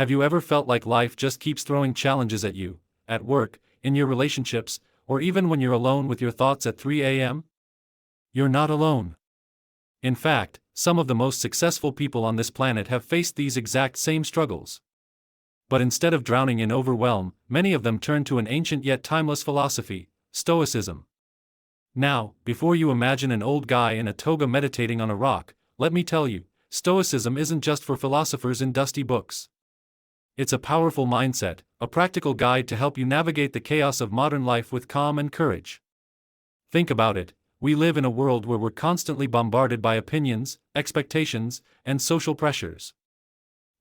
Have you ever felt like life just keeps throwing challenges at you, at work, in your relationships, or even when you're alone with your thoughts at 3 a.m.? You're not alone. In fact, some of the most successful people on this planet have faced these exact same struggles. But instead of drowning in overwhelm, many of them turn to an ancient yet timeless philosophy, Stoicism. Now, before you imagine an old guy in a toga meditating on a rock, let me tell you, Stoicism isn't just for philosophers in dusty books. It's a powerful mindset, a practical guide to help you navigate the chaos of modern life with calm and courage. Think about it, we live in a world where we're constantly bombarded by opinions, expectations, and social pressures.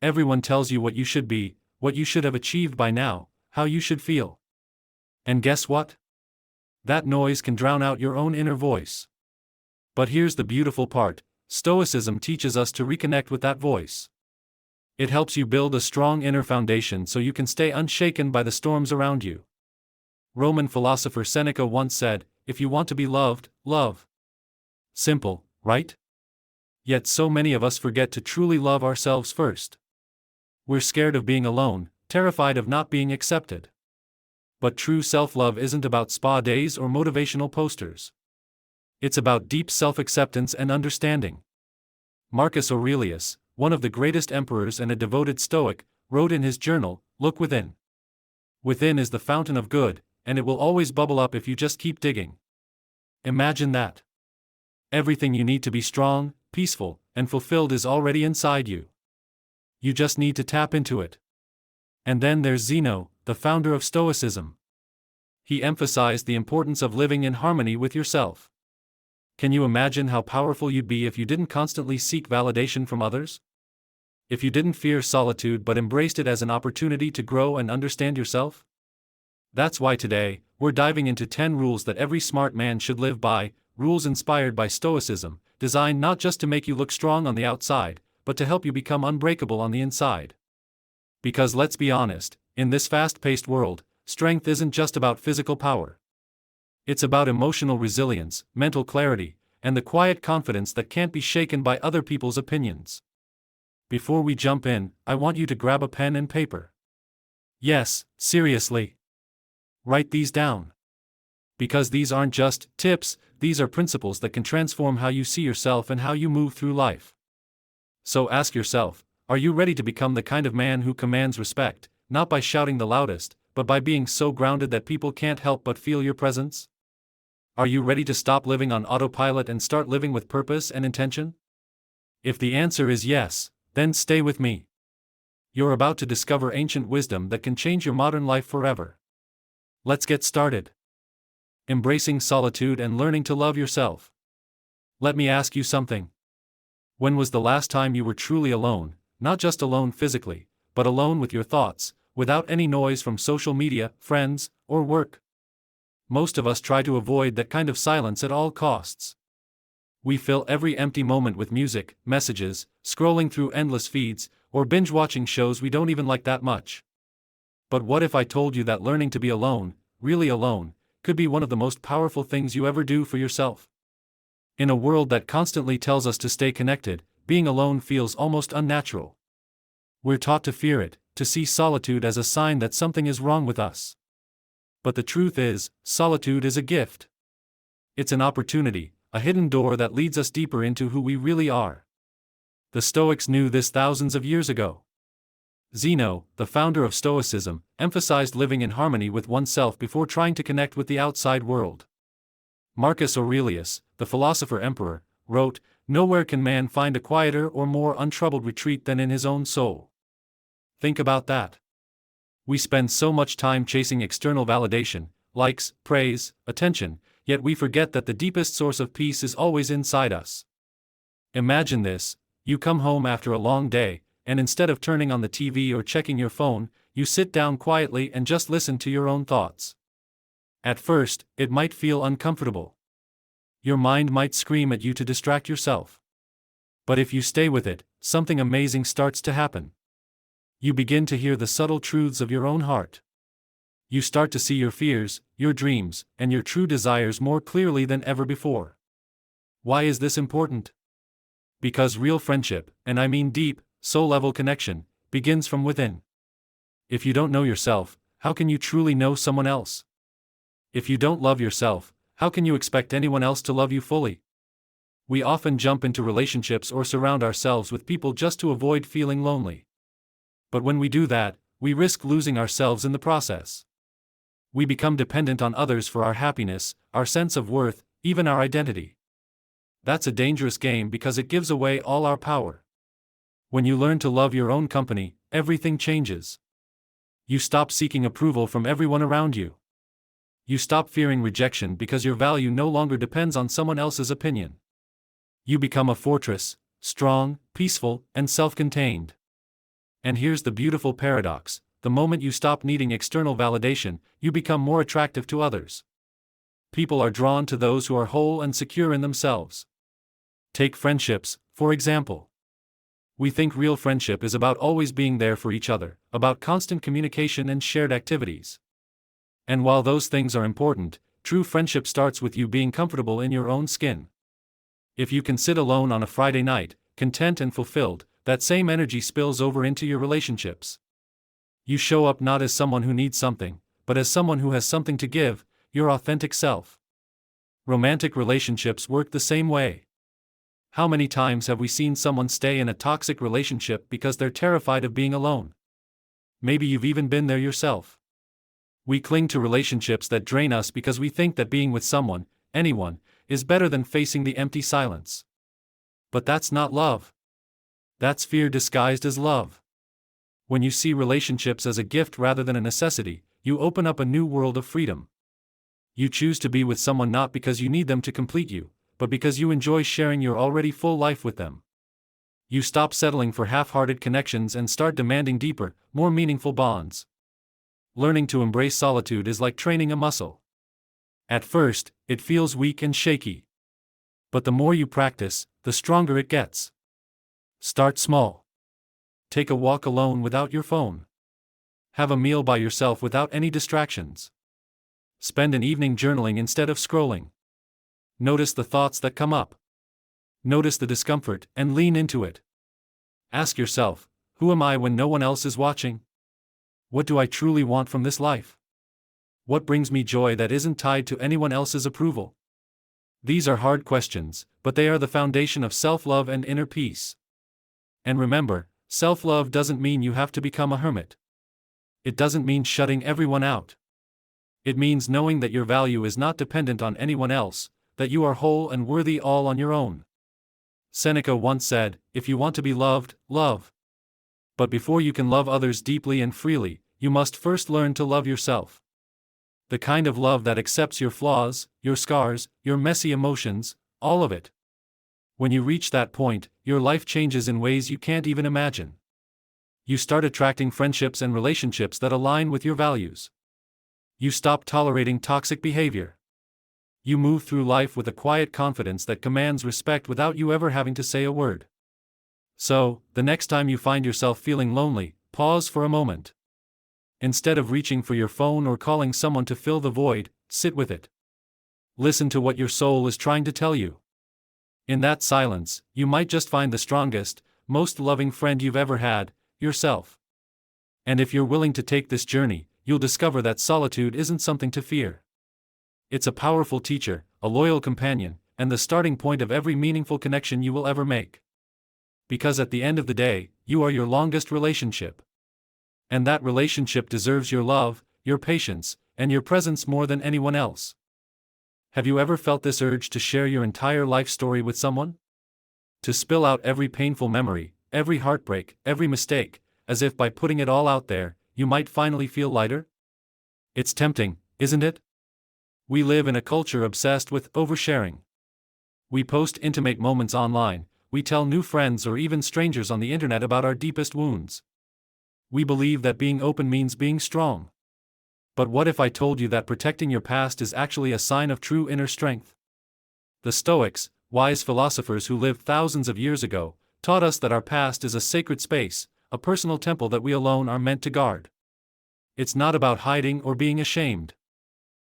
Everyone tells you what you should be, what you should have achieved by now, how you should feel. And guess what? That noise can drown out your own inner voice. But here's the beautiful part, Stoicism teaches us to reconnect with that voice. It helps you build a strong inner foundation so you can stay unshaken by the storms around you. Roman philosopher Seneca once said, "If you want to be loved, love." Simple, right? Yet so many of us forget to truly love ourselves first. We're scared of being alone, terrified of not being accepted. But true self-love isn't about spa days or motivational posters. It's about deep self-acceptance and understanding. Marcus Aurelius, one of the greatest emperors and a devoted Stoic, wrote in his journal, "Look within. Within is the fountain of good, and it will always bubble up if you just keep digging." Imagine that. Everything you need to be strong, peaceful, and fulfilled is already inside you. You just need to tap into it. And then there's Zeno, the founder of Stoicism. He emphasized the importance of living in harmony with yourself. Can you imagine how powerful you'd be if you didn't constantly seek validation from others? If you didn't fear solitude but embraced it as an opportunity to grow and understand yourself? That's why today, we're diving into 10 rules that every smart man should live by, rules inspired by Stoicism, designed not just to make you look strong on the outside, but to help you become unbreakable on the inside. Because let's be honest, in this fast-paced world, strength isn't just about physical power. It's about emotional resilience, mental clarity, and the quiet confidence that can't be shaken by other people's opinions. Before we jump in, I want you to grab a pen and paper. Yes, seriously. Write these down. Because these aren't just tips, these are principles that can transform how you see yourself and how you move through life. So ask yourself, are you ready to become the kind of man who commands respect, not by shouting the loudest, but by being so grounded that people can't help but feel your presence? Are you ready to stop living on autopilot and start living with purpose and intention? If the answer is yes, then stay with me. You're about to discover ancient wisdom that can change your modern life forever. Let's get started. Embracing solitude and learning to love yourself. Let me ask you something. When was the last time you were truly alone, not just alone physically, but alone with your thoughts, without any noise from social media, friends, or work? Most of us try to avoid that kind of silence at all costs. We fill every empty moment with music, messages, scrolling through endless feeds, or binge-watching shows we don't even like that much. But what if I told you that learning to be alone, really alone, could be one of the most powerful things you ever do for yourself? In a world that constantly tells us to stay connected, being alone feels almost unnatural. We're taught to fear it, to see solitude as a sign that something is wrong with us. But the truth is, solitude is a gift. It's an opportunity, a hidden door that leads us deeper into who we really are. The Stoics knew this thousands of years ago. Zeno, the founder of Stoicism, emphasized living in harmony with oneself before trying to connect with the outside world. Marcus Aurelius, the philosopher-emperor, wrote, "Nowhere can man find a quieter or more untroubled retreat than in his own soul." Think about that. We spend so much time chasing external validation, likes, praise, attention, yet we forget that the deepest source of peace is always inside us. Imagine this, you come home after a long day, and instead of turning on the TV or checking your phone, you sit down quietly and just listen to your own thoughts. At first, it might feel uncomfortable. Your mind might scream at you to distract yourself. But if you stay with it, something amazing starts to happen. You begin to hear the subtle truths of your own heart. You start to see your fears, your dreams, and your true desires more clearly than ever before. Why is this important? Because real friendship, and I mean deep, soul-level connection, begins from within. If you don't know yourself, how can you truly know someone else? If you don't love yourself, how can you expect anyone else to love you fully? We often jump into relationships or surround ourselves with people just to avoid feeling lonely. But when we do that, we risk losing ourselves in the process. We become dependent on others for our happiness, our sense of worth, even our identity. That's a dangerous game because it gives away all our power. When you learn to love your own company, everything changes. You stop seeking approval from everyone around you. You stop fearing rejection because your value no longer depends on someone else's opinion. You become a fortress, strong, peaceful, and self-contained. And here's the beautiful paradox: the moment you stop needing external validation, you become more attractive to others. People are drawn to those who are whole and secure in themselves. Take friendships, for example. We think real friendship is about always being there for each other, about constant communication and shared activities. And while those things are important, true friendship starts with you being comfortable in your own skin. If you can sit alone on a Friday night, content and fulfilled, that same energy spills over into your relationships. You show up not as someone who needs something, but as someone who has something to give, your authentic self. Romantic relationships work the same way. How many times have we seen someone stay in a toxic relationship because they're terrified of being alone? Maybe you've even been there yourself. We cling to relationships that drain us because we think that being with someone, anyone, is better than facing the empty silence. But that's not love. That's fear disguised as love. When you see relationships as a gift rather than a necessity, you open up a new world of freedom. You choose to be with someone not because you need them to complete you, but because you enjoy sharing your already full life with them. You stop settling for half-hearted connections and start demanding deeper, more meaningful bonds. Learning to embrace solitude is like training a muscle. At first, it feels weak and shaky. But the more you practice, the stronger it gets. Start small. Take a walk alone without your phone. Have a meal by yourself without any distractions. Spend an evening journaling instead of scrolling. Notice the thoughts that come up. Notice the discomfort and lean into it. Ask yourself, who am I when no one else is watching? What do I truly want from this life? What brings me joy that isn't tied to anyone else's approval? These are hard questions, but they are the foundation of self-love and inner peace. And remember, self-love doesn't mean you have to become a hermit. It doesn't mean shutting everyone out. It means knowing that your value is not dependent on anyone else, that you are whole and worthy all on your own. Seneca once said, "If you want to be loved, love." But before you can love others deeply and freely, you must first learn to love yourself. The kind of love that accepts your flaws, your scars, your messy emotions, all of it. When you reach that point, your life changes in ways you can't even imagine. You start attracting friendships and relationships that align with your values. You stop tolerating toxic behavior. You move through life with a quiet confidence that commands respect without you ever having to say a word. So, the next time you find yourself feeling lonely, pause for a moment. Instead of reaching for your phone or calling someone to fill the void, sit with it. Listen to what your soul is trying to tell you. In that silence, you might just find the strongest, most loving friend you've ever had, yourself. And if you're willing to take this journey, you'll discover that solitude isn't something to fear. It's a powerful teacher, a loyal companion, and the starting point of every meaningful connection you will ever make. Because at the end of the day, you are your longest relationship. And that relationship deserves your love, your patience, and your presence more than anyone else. Have you ever felt this urge to share your entire life story with someone? To spill out every painful memory, every heartbreak, every mistake, as if by putting it all out there, you might finally feel lighter? It's tempting, isn't it? We live in a culture obsessed with oversharing. We post intimate moments online, we tell new friends or even strangers on the internet about our deepest wounds. We believe that being open means being strong. But what if I told you that protecting your past is actually a sign of true inner strength? The Stoics, wise philosophers who lived thousands of years ago, taught us that our past is a sacred space, a personal temple that we alone are meant to guard. It's not about hiding or being ashamed.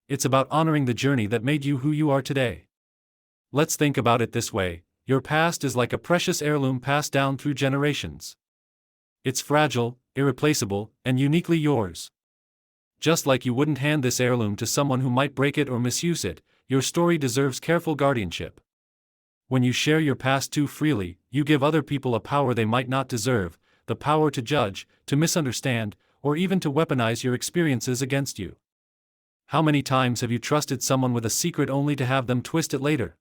It's about honoring the journey that made you who you are today. Let's think about it this way: your past is like a precious heirloom passed down through generations. It's fragile, irreplaceable, and uniquely yours. Just like you wouldn't hand this heirloom to someone who might break it or misuse it, your story deserves careful guardianship. When you share your past too freely, you give other people a power they might not deserve, the power to judge, to misunderstand, or even to weaponize your experiences against you. How many times have you trusted someone with a secret only to have them twist it later?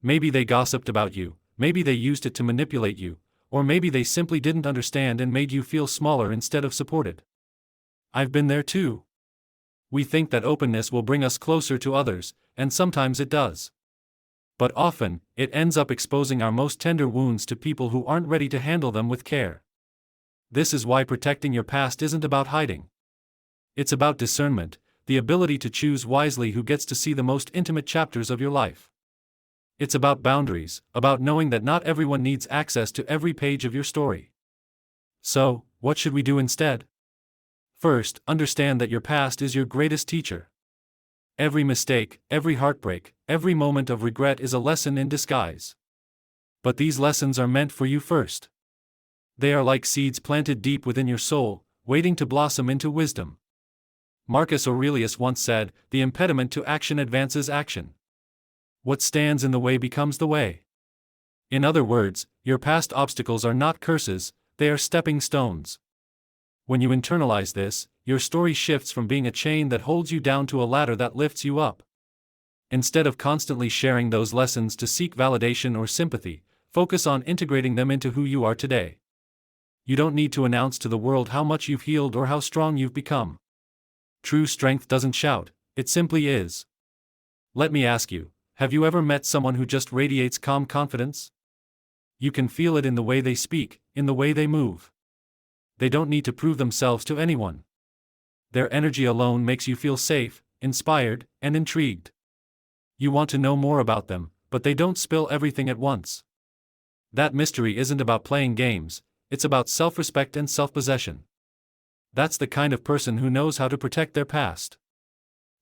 Maybe they gossiped about you, maybe they used it to manipulate you, or maybe they simply didn't understand and made you feel smaller instead of supported. I've been there too. We think that openness will bring us closer to others, and sometimes it does. But often, it ends up exposing our most tender wounds to people who aren't ready to handle them with care. This is why protecting your past isn't about hiding. It's about discernment, the ability to choose wisely who gets to see the most intimate chapters of your life. It's about boundaries, about knowing that not everyone needs access to every page of your story. So, what should we do instead? First, understand that your past is your greatest teacher. Every mistake, every heartbreak, every moment of regret is a lesson in disguise. But these lessons are meant for you first. They are like seeds planted deep within your soul, waiting to blossom into wisdom. Marcus Aurelius once said, "The impediment to action advances action. What stands in the way becomes the way." In other words, your past obstacles are not curses, they are stepping stones. When you internalize this, your story shifts from being a chain that holds you down to a ladder that lifts you up. Instead of constantly sharing those lessons to seek validation or sympathy, focus on integrating them into who you are today. You don't need to announce to the world how much you've healed or how strong you've become. True strength doesn't shout, it simply is. Let me ask you, have you ever met someone who just radiates calm confidence? You can feel it in the way they speak, in the way they move. They don't need to prove themselves to anyone. Their energy alone makes you feel safe, inspired, and intrigued. You want to know more about them, but they don't spill everything at once. That mystery isn't about playing games, it's about self-respect and self-possession. That's the kind of person who knows how to protect their past.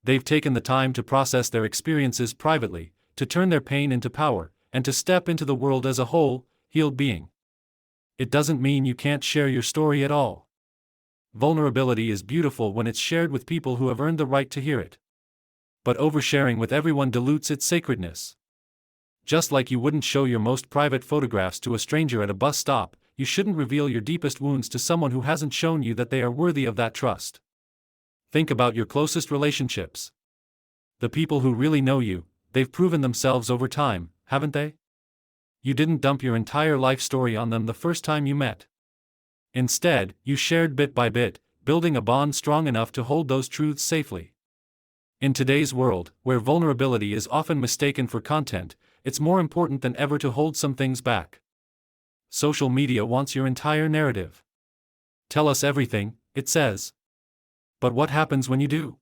They've taken the time to process their experiences privately, to turn their pain into power, and to step into the world as a whole, healed being. It doesn't mean you can't share your story at all. Vulnerability is beautiful when it's shared with people who have earned the right to hear it. But oversharing with everyone dilutes its sacredness. Just like you wouldn't show your most private photographs to a stranger at a bus stop, you shouldn't reveal your deepest wounds to someone who hasn't shown you that they are worthy of that trust. Think about your closest relationships. The people who really know you, they've proven themselves over time, haven't they? You didn't dump your entire life story on them the first time you met. Instead, you shared bit by bit, building a bond strong enough to hold those truths safely. In today's world, where vulnerability is often mistaken for content, it's more important than ever to hold some things back. Social media wants your entire narrative. Tell us everything, it says. But what happens when you do?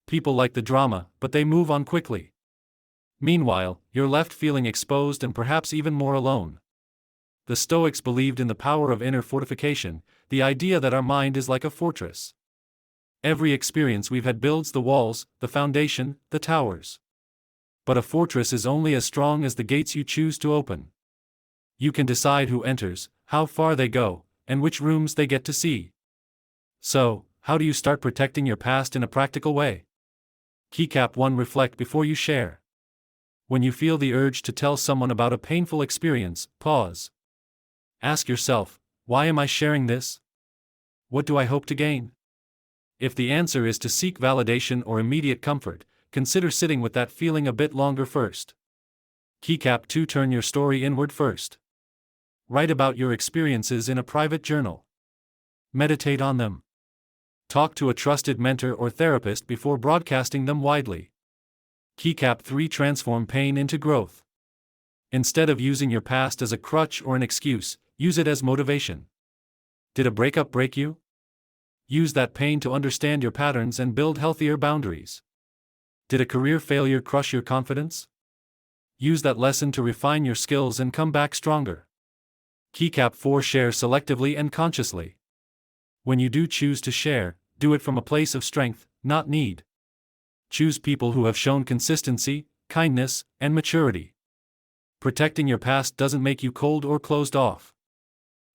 People like the drama, but they move on quickly. Meanwhile, you're left feeling exposed and perhaps even more alone. The Stoics believed in the power of inner fortification, the idea that our mind is like a fortress. Every experience we've had builds the walls, the foundation, the towers. But a fortress is only as strong as the gates you choose to open. You can decide who enters, how far they go, and which rooms they get to see. So, how do you start protecting your past in a practical way? Keycap 1. Reflect before you share. When you feel the urge to tell someone about a painful experience, pause. Ask yourself, why am I sharing this? What do I hope to gain? If the answer is to seek validation or immediate comfort, consider sitting with that feeling a bit longer first. Keycap 2. Turn your story inward first. Write about your experiences in a private journal. Meditate on them. Talk to a trusted mentor or therapist before broadcasting them widely. Keycap 3. Transform pain into growth. Instead of using your past as a crutch or an excuse, use it as motivation. Did a breakup break you? Use that pain to understand your patterns and build healthier boundaries. Did a career failure crush your confidence? Use that lesson to refine your skills and come back stronger. Keycap 4. Share selectively and consciously. When you do choose to share, do it from a place of strength, not need. Choose people who have shown consistency, kindness, and maturity. Protecting your past doesn't make you cold or closed off.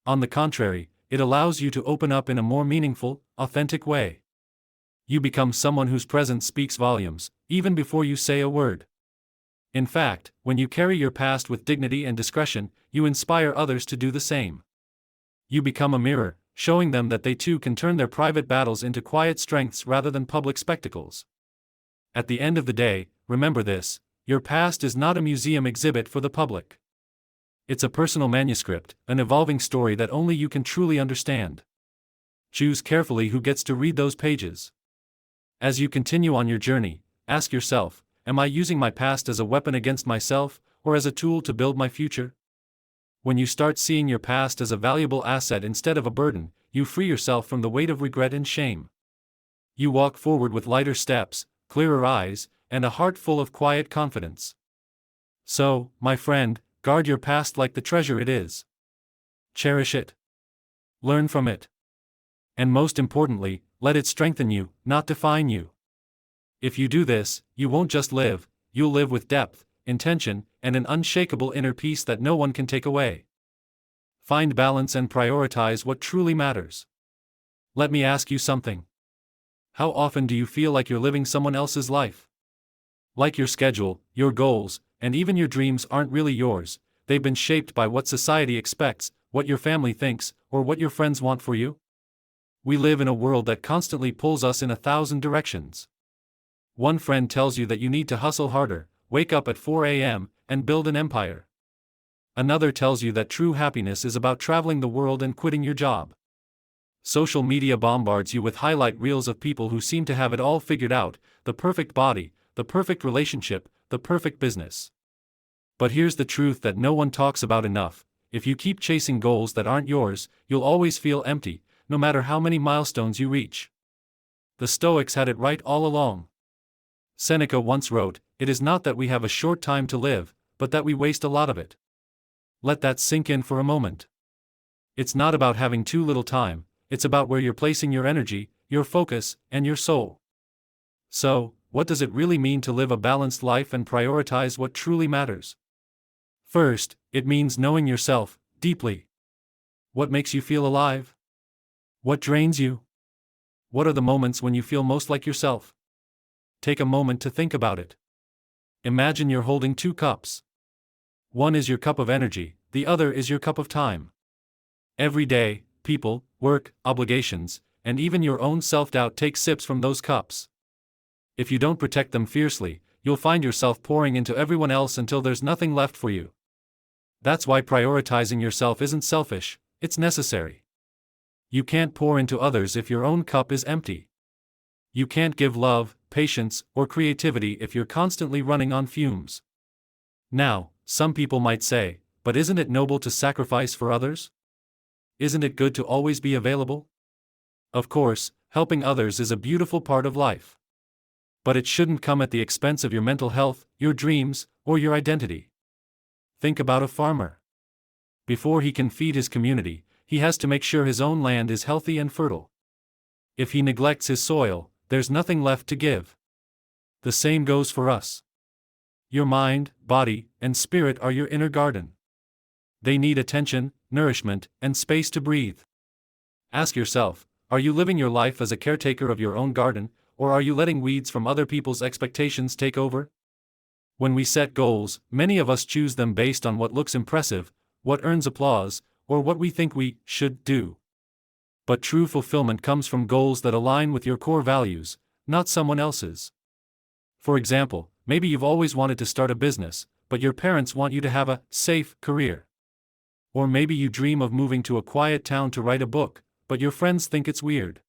On the contrary, it allows you to open up in a more meaningful, authentic way. You become someone whose presence speaks volumes, even before you say a word. In fact, when you carry your past with dignity and discretion, you inspire others to do the same. You become a mirror, showing them that they too can turn their private battles into quiet strengths rather than public spectacles. At the end of the day, remember this: your past is not a museum exhibit for the public. It's a personal manuscript, an evolving story that only you can truly understand. Choose carefully who gets to read those pages. As you continue on your journey, ask yourself, am I using my past as a weapon against myself, or as a tool to build my future? When you start seeing your past as a valuable asset instead of a burden, you free yourself from the weight of regret and shame. You walk forward with lighter steps, clearer eyes, and a heart full of quiet confidence. So, my friend, guard your past like the treasure it is. Cherish it. Learn from it. And most importantly, let it strengthen you, not define you. If you do this, you won't just live, you'll live with depth, intention, and an unshakable inner peace that no one can take away. Find balance and prioritize what truly matters. Let me ask you something. How often do you feel like you're living someone else's life? Like your schedule, your goals, and even your dreams aren't really yours, they've been shaped by what society expects, what your family thinks, or what your friends want for you? We live in a world that constantly pulls us in 1,000 directions. One friend tells you that you need to hustle harder, wake up at 4 a.m., and build an empire. Another tells you that true happiness is about traveling the world and quitting your job. Social media bombards you with highlight reels of people who seem to have it all figured out: the perfect body, the perfect relationship, the perfect business. But here's the truth that no one talks about enough: if you keep chasing goals that aren't yours, you'll always feel empty, no matter how many milestones you reach. The Stoics had it right all along. Seneca once wrote, "It is not that we have a short time to live, but that we waste a lot of it." Let that sink in for a moment. It's not about having too little time, it's about where you're placing your energy, your focus, and your soul. So, what does it really mean to live a balanced life and prioritize what truly matters? First, it means knowing yourself deeply. What makes you feel alive? What drains you? What are the moments when you feel most like yourself? Take a moment to think about it. Imagine you're holding two cups. One is your cup of energy, the other is your cup of time. Every day, people, work, obligations, and even your own self-doubt take sips from those cups. If you don't protect them fiercely, you'll find yourself pouring into everyone else until there's nothing left for you. That's why prioritizing yourself isn't selfish, it's necessary. You can't pour into others if your own cup is empty. You can't give love, patience, or creativity if you're constantly running on fumes. Now, some people might say, but isn't it noble to sacrifice for others? Isn't it good to always be available? Of course, helping others is a beautiful part of life. But it shouldn't come at the expense of your mental health, your dreams, or your identity. Think about a farmer. Before he can feed his community, he has to make sure his own land is healthy and fertile. If he neglects his soil, there's nothing left to give. The same goes for us. Your mind, body, and spirit are your inner garden. They need attention, nourishment, and space to breathe. Ask yourself, are you living your life as a caretaker of your own garden, or are you letting weeds from other people's expectations take over? When we set goals, many of us choose them based on what looks impressive, what earns applause, or what we think we should do. But true fulfillment comes from goals that align with your core values, not someone else's. For example, maybe you've always wanted to start a business, but your parents want you to have a safe career. Or maybe you dream of moving to a quiet town to write a book, but your friends think it's weird.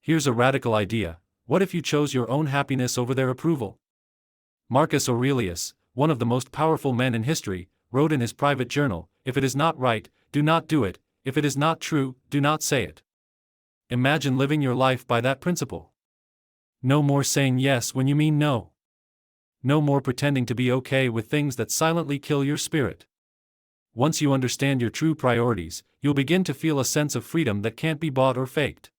Here's a radical idea: what if you chose your own happiness over their approval? Marcus Aurelius, one of the most powerful men in history, wrote in his private journal, "If it is not right, do not do it, if it is not true, do not say it." Imagine living your life by that principle. No more saying yes when you mean no. No more pretending to be okay with things that silently kill your spirit. Once you understand your true priorities, you'll begin to feel a sense of freedom that can't be bought or faked.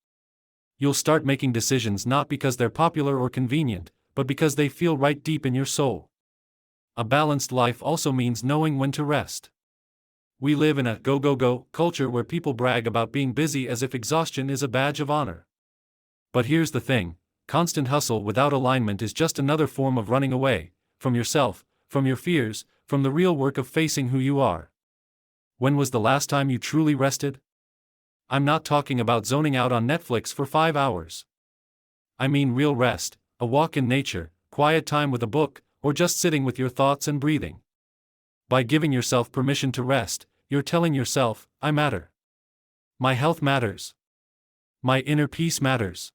You'll start making decisions not because they're popular or convenient, but because they feel right deep in your soul. A balanced life also means knowing when to rest. We live in a go-go-go culture where people brag about being busy as if exhaustion is a badge of honor. But here's the thing, constant hustle without alignment is just another form of running away from yourself, from your fears, from the real work of facing who you are. When was the last time you truly rested? I'm not talking about zoning out on Netflix for 5 hours. I mean real rest, a walk in nature, quiet time with a book, or just sitting with your thoughts and breathing. By giving yourself permission to rest, you're telling yourself, I matter. My health matters. My inner peace matters.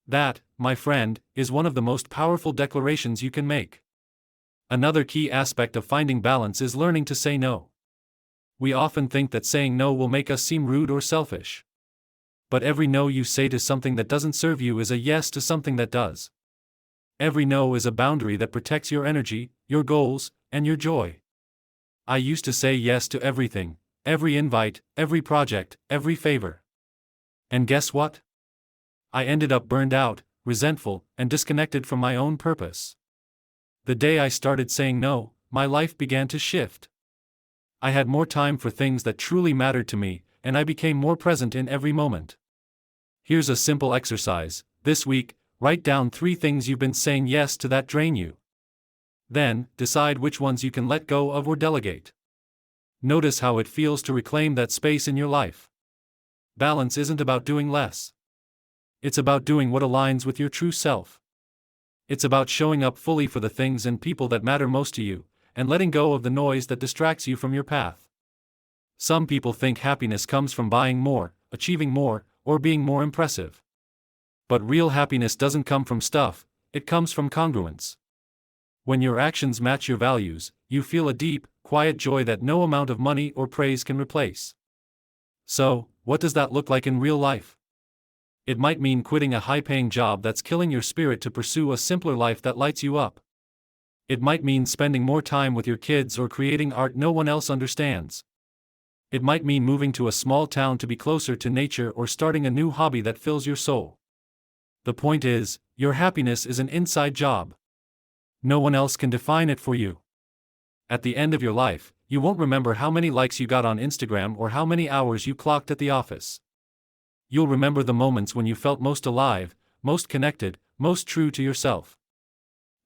That, my friend, is one of the most powerful declarations you can make. Another key aspect of finding balance is learning to say no. We often think that saying no will make us seem rude or selfish. But every no you say to something that doesn't serve you is a yes to something that does. Every no is a boundary that protects your energy, your goals, and your joy. I used to say yes to everything, every invite, every project, every favor. And guess what? I ended up burned out, resentful, and disconnected from my own purpose. The day I started saying no, my life began to shift. I had more time for things that truly mattered to me, and I became more present in every moment. Here's a simple exercise. This week, write down 3 things you've been saying yes to that drain you. Then, decide which ones you can let go of or delegate. Notice how it feels to reclaim that space in your life. Balance isn't about doing less. It's about doing what aligns with your true self. It's about showing up fully for the things and people that matter most to you, and letting go of the noise that distracts you from your path. Some people think happiness comes from buying more, achieving more, or being more impressive. But real happiness doesn't come from stuff, it comes from congruence. When your actions match your values, you feel a deep, quiet joy that no amount of money or praise can replace. So, what does that look like in real life? It might mean quitting a high-paying job that's killing your spirit to pursue a simpler life that lights you up. It might mean spending more time with your kids or creating art no one else understands. It might mean moving to a small town to be closer to nature or starting a new hobby that fills your soul. The point is, your happiness is an inside job. No one else can define it for you. At the end of your life, you won't remember how many likes you got on Instagram or how many hours you clocked at the office. You'll remember the moments when you felt most alive, most connected, most true to yourself.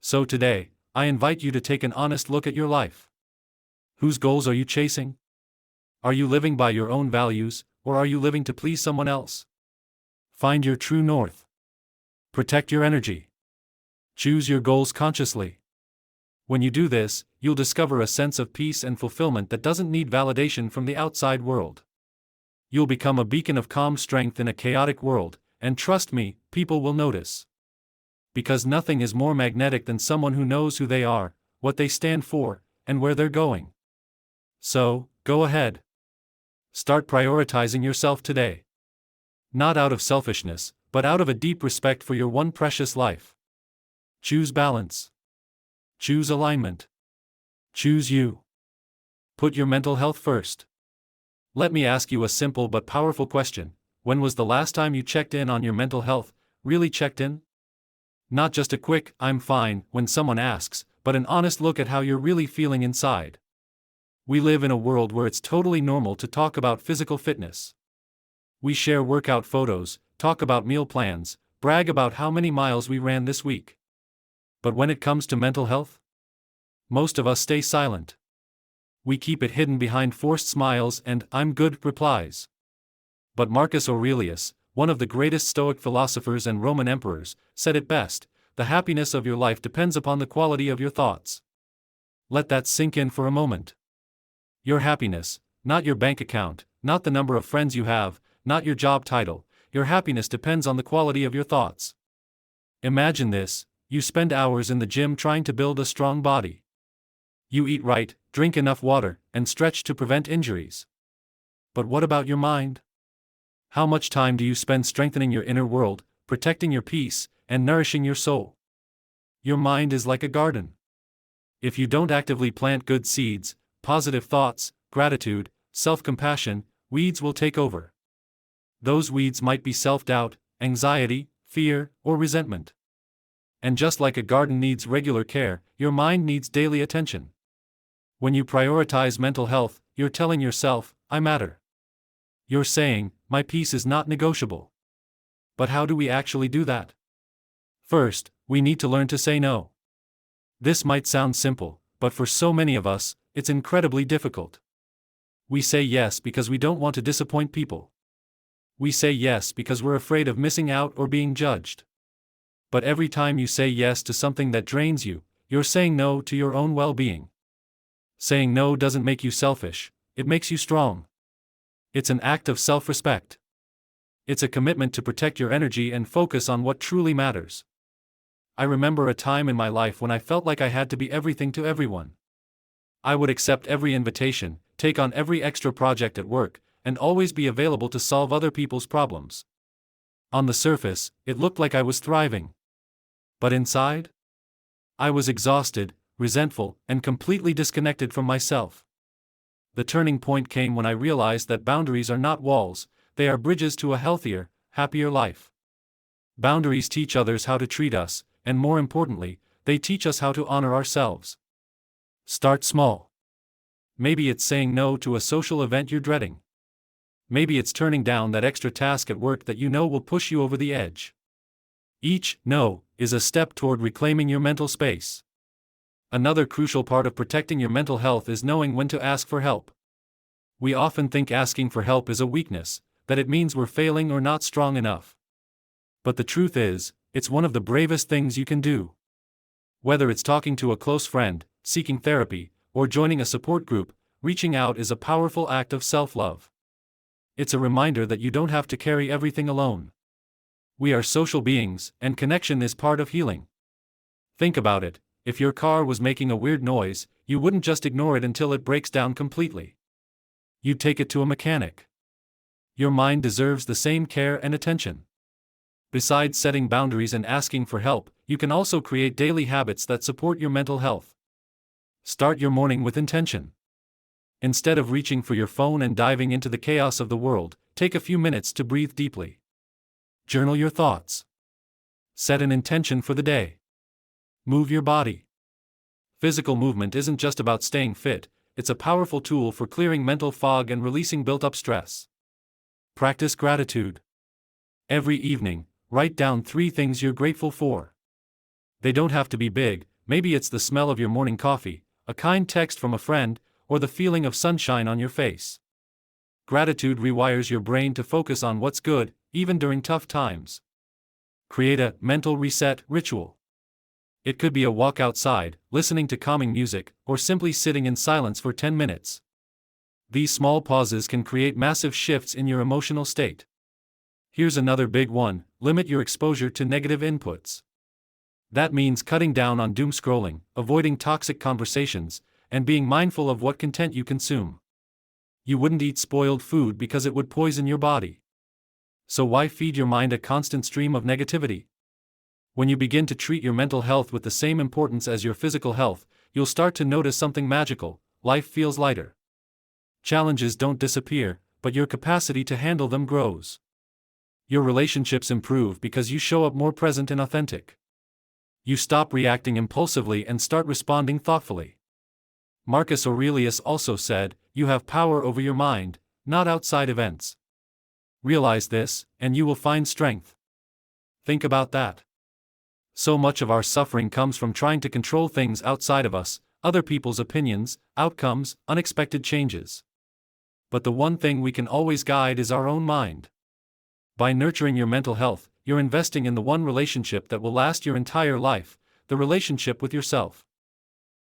So today, I invite you to take an honest look at your life. Whose goals are you chasing? Are you living by your own values, or are you living to please someone else? Find your true north. Protect your energy. Choose your goals consciously. When you do this, you'll discover a sense of peace and fulfillment that doesn't need validation from the outside world. You'll become a beacon of calm strength in a chaotic world, and trust me, people will notice. Because nothing is more magnetic than someone who knows who they are, what they stand for, and where they're going. So, go ahead. Start prioritizing yourself today. Not out of selfishness, but out of a deep respect for your one precious life. Choose balance. Choose alignment. Choose you. Put your mental health first. Let me ask you a simple but powerful question. When was the last time you checked in on your mental health, really checked in? Not just a quick, I'm fine, when someone asks, but an honest look at how you're really feeling inside. We live in a world where it's totally normal to talk about physical fitness. We share workout photos, talk about meal plans, brag about how many miles we ran this week. But when it comes to mental health, most of us stay silent. We keep it hidden behind forced smiles and "I'm good" replies. But Marcus Aurelius, one of the greatest Stoic philosophers and Roman emperors, said it best: the happiness of your life depends upon the quality of your thoughts. Let that sink in for a moment. Your happiness, not your bank account, not the number of friends you have, not your job title, your happiness depends on the quality of your thoughts. Imagine this: you spend hours in the gym trying to build a strong body. You eat right, drink enough water, and stretch to prevent injuries. But what about your mind? How much time do you spend strengthening your inner world, protecting your peace, and nourishing your soul? Your mind is like a garden. If you don't actively plant good seeds, positive thoughts, gratitude, self-compassion, weeds will take over. Those weeds might be self-doubt, anxiety, fear, or resentment. And just like a garden needs regular care, your mind needs daily attention. When you prioritize mental health, you're telling yourself, I matter. You're saying, my peace is not negotiable. But how do we actually do that? First, we need to learn to say no. This might sound simple, but for so many of us, it's incredibly difficult. We say yes because we don't want to disappoint people. We say yes because we're afraid of missing out or being judged. But every time you say yes to something that drains you, you're saying no to your own well-being. Saying no doesn't make you selfish, it makes you strong. It's an act of self-respect. It's a commitment to protect your energy and focus on what truly matters. I remember a time in my life when I felt like I had to be everything to everyone. I would accept every invitation, take on every extra project at work, and always be available to solve other people's problems. On the surface, it looked like I was thriving. But inside? I was exhausted, resentful, and completely disconnected from myself. The turning point came when I realized that boundaries are not walls, they are bridges to a healthier, happier life. Boundaries teach others how to treat us, and more importantly, they teach us how to honor ourselves. Start small. Maybe it's saying no to a social event you're dreading. Maybe it's turning down that extra task at work that you know will push you over the edge. Each no is a step toward reclaiming your mental space. Another crucial part of protecting your mental health is knowing when to ask for help. We often think asking for help is a weakness, that it means we're failing or not strong enough. But the truth is, it's one of the bravest things you can do. Whether it's talking to a close friend, seeking therapy, or joining a support group, reaching out is a powerful act of self-love. It's a reminder that you don't have to carry everything alone. We are social beings, and connection is part of healing. Think about it, if your car was making a weird noise, you wouldn't just ignore it until it breaks down completely. You'd take it to a mechanic. Your mind deserves the same care and attention. Besides setting boundaries and asking for help, you can also create daily habits that support your mental health. Start your morning with intention. Instead of reaching for your phone and diving into the chaos of the world, take a few minutes to breathe deeply. Journal your thoughts. Set an intention for the day. Move your body. Physical movement isn't just about staying fit, it's a powerful tool for clearing mental fog and releasing built-up stress. Practice gratitude. Every evening, write down 3 things you're grateful for. They don't have to be big, maybe it's the smell of your morning coffee, a kind text from a friend, or the feeling of sunshine on your face. Gratitude rewires your brain to focus on what's good, even during tough times. Create a mental reset ritual. It could be a walk outside, listening to calming music, or simply sitting in silence for 10 minutes. These small pauses can create massive shifts in your emotional state. Here's another big one: limit your exposure to negative inputs. That means cutting down on doom scrolling, avoiding toxic conversations, and being mindful of what content you consume. You wouldn't eat spoiled food because it would poison your body. So why feed your mind a constant stream of negativity? When you begin to treat your mental health with the same importance as your physical health, you'll start to notice something magical: life feels lighter. Challenges don't disappear, but your capacity to handle them grows. Your relationships improve because you show up more present and authentic. You stop reacting impulsively and start responding thoughtfully. Marcus Aurelius also said, "You have power over your mind, not outside events." Realize this, and you will find strength. Think about that. So much of our suffering comes from trying to control things outside of us, other people's opinions, outcomes, unexpected changes. But the one thing we can always guide is our own mind. By nurturing your mental health, you're investing in the one relationship that will last your entire life, the relationship with yourself.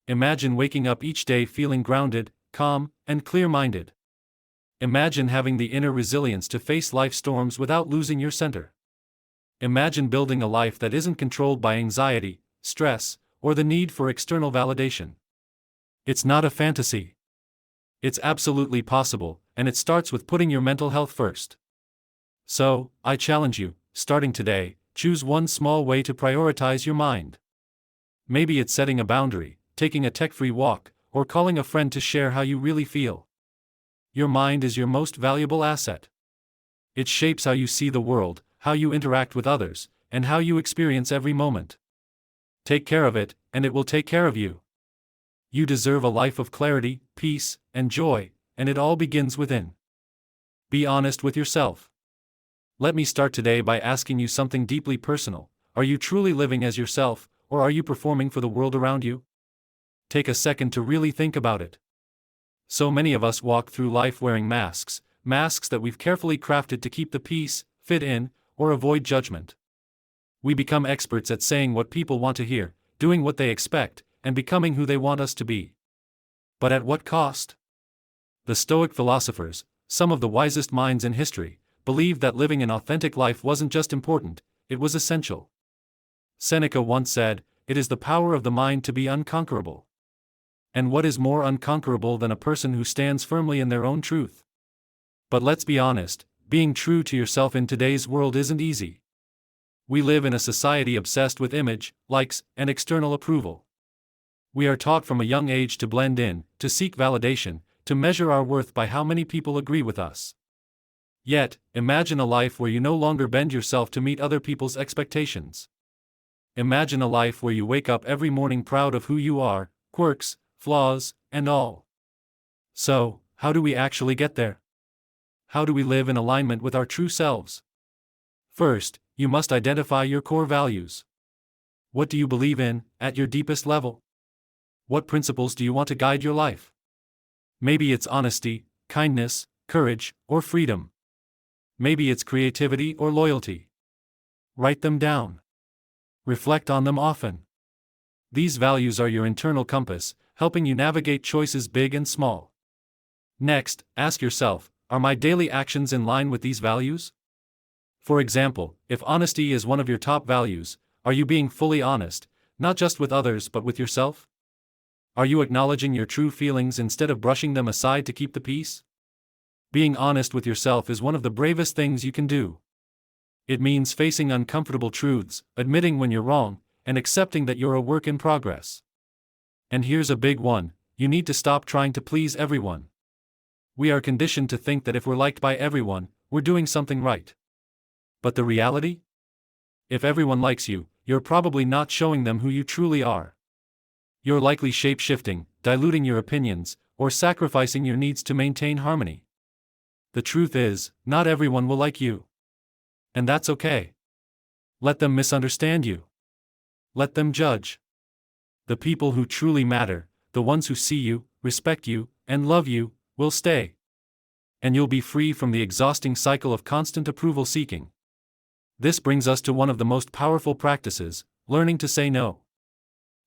Imagine waking up each day feeling grounded, calm, and clear-minded. Imagine having the inner resilience to face life's storms without losing your center. Imagine building a life that isn't controlled by anxiety, stress, or the need for external validation. It's not a fantasy. It's absolutely possible, and it starts with putting your mental health first. So, I challenge you, starting today, choose one small way to prioritize your mind. Maybe it's setting a boundary, taking a tech-free walk, or calling a friend to share how you really feel. Your mind is your most valuable asset. It shapes how you see the world, how you interact with others, and how you experience every moment. Take care of it, and it will take care of you. You deserve a life of clarity, peace, and joy, and it all begins within. Be honest with yourself. Let me start today by asking you something deeply personal. Are you truly living as yourself, or are you performing for the world around you? Take a second to really think about it. So many of us walk through life wearing masks that we've carefully crafted to keep the peace, fit in, or avoid judgment. We become experts at saying what people want to hear, doing what they expect, and becoming who they want us to be. But at what cost? The Stoic philosophers, some of the wisest minds in history, believed that living an authentic life wasn't just important, it was essential. Seneca once said, "It is the power of the mind to be unconquerable." And what is more unconquerable than a person who stands firmly in their own truth? But let's be honest, being true to yourself in today's world isn't easy. We live in a society obsessed with image, likes, and external approval. We are taught from a young age to blend in, to seek validation, to measure our worth by how many people agree with us. Yet, imagine a life where you no longer bend yourself to meet other people's expectations. Imagine a life where you wake up every morning proud of who you are, quirks, flaws, and all. So, how do we actually get there? How do we live in alignment with our true selves? First, you must identify your core values. What do you believe in, at your deepest level? What principles do you want to guide your life? Maybe it's honesty, kindness, courage, or freedom. Maybe it's creativity or loyalty. Write them down. Reflect on them often. These values are your internal compass, helping you navigate choices big and small. Next, ask yourself, are my daily actions in line with these values? For example, if honesty is one of your top values, are you being fully honest, not just with others but with yourself? Are you acknowledging your true feelings instead of brushing them aside to keep the peace? Being honest with yourself is one of the bravest things you can do. It means facing uncomfortable truths, admitting when you're wrong, and accepting that you're a work in progress. And here's a big one, you need to stop trying to please everyone. We are conditioned to think that if we're liked by everyone, we're doing something right. But the reality? If everyone likes you, you're probably not showing them who you truly are. You're likely shape-shifting, diluting your opinions, or sacrificing your needs to maintain harmony. The truth is, not everyone will like you. And that's okay. Let them misunderstand you. Let them judge. The people who truly matter, the ones who see you, respect you, and love you, will stay. And you'll be free from the exhausting cycle of constant approval seeking. This brings us to one of the most powerful practices, learning to say no.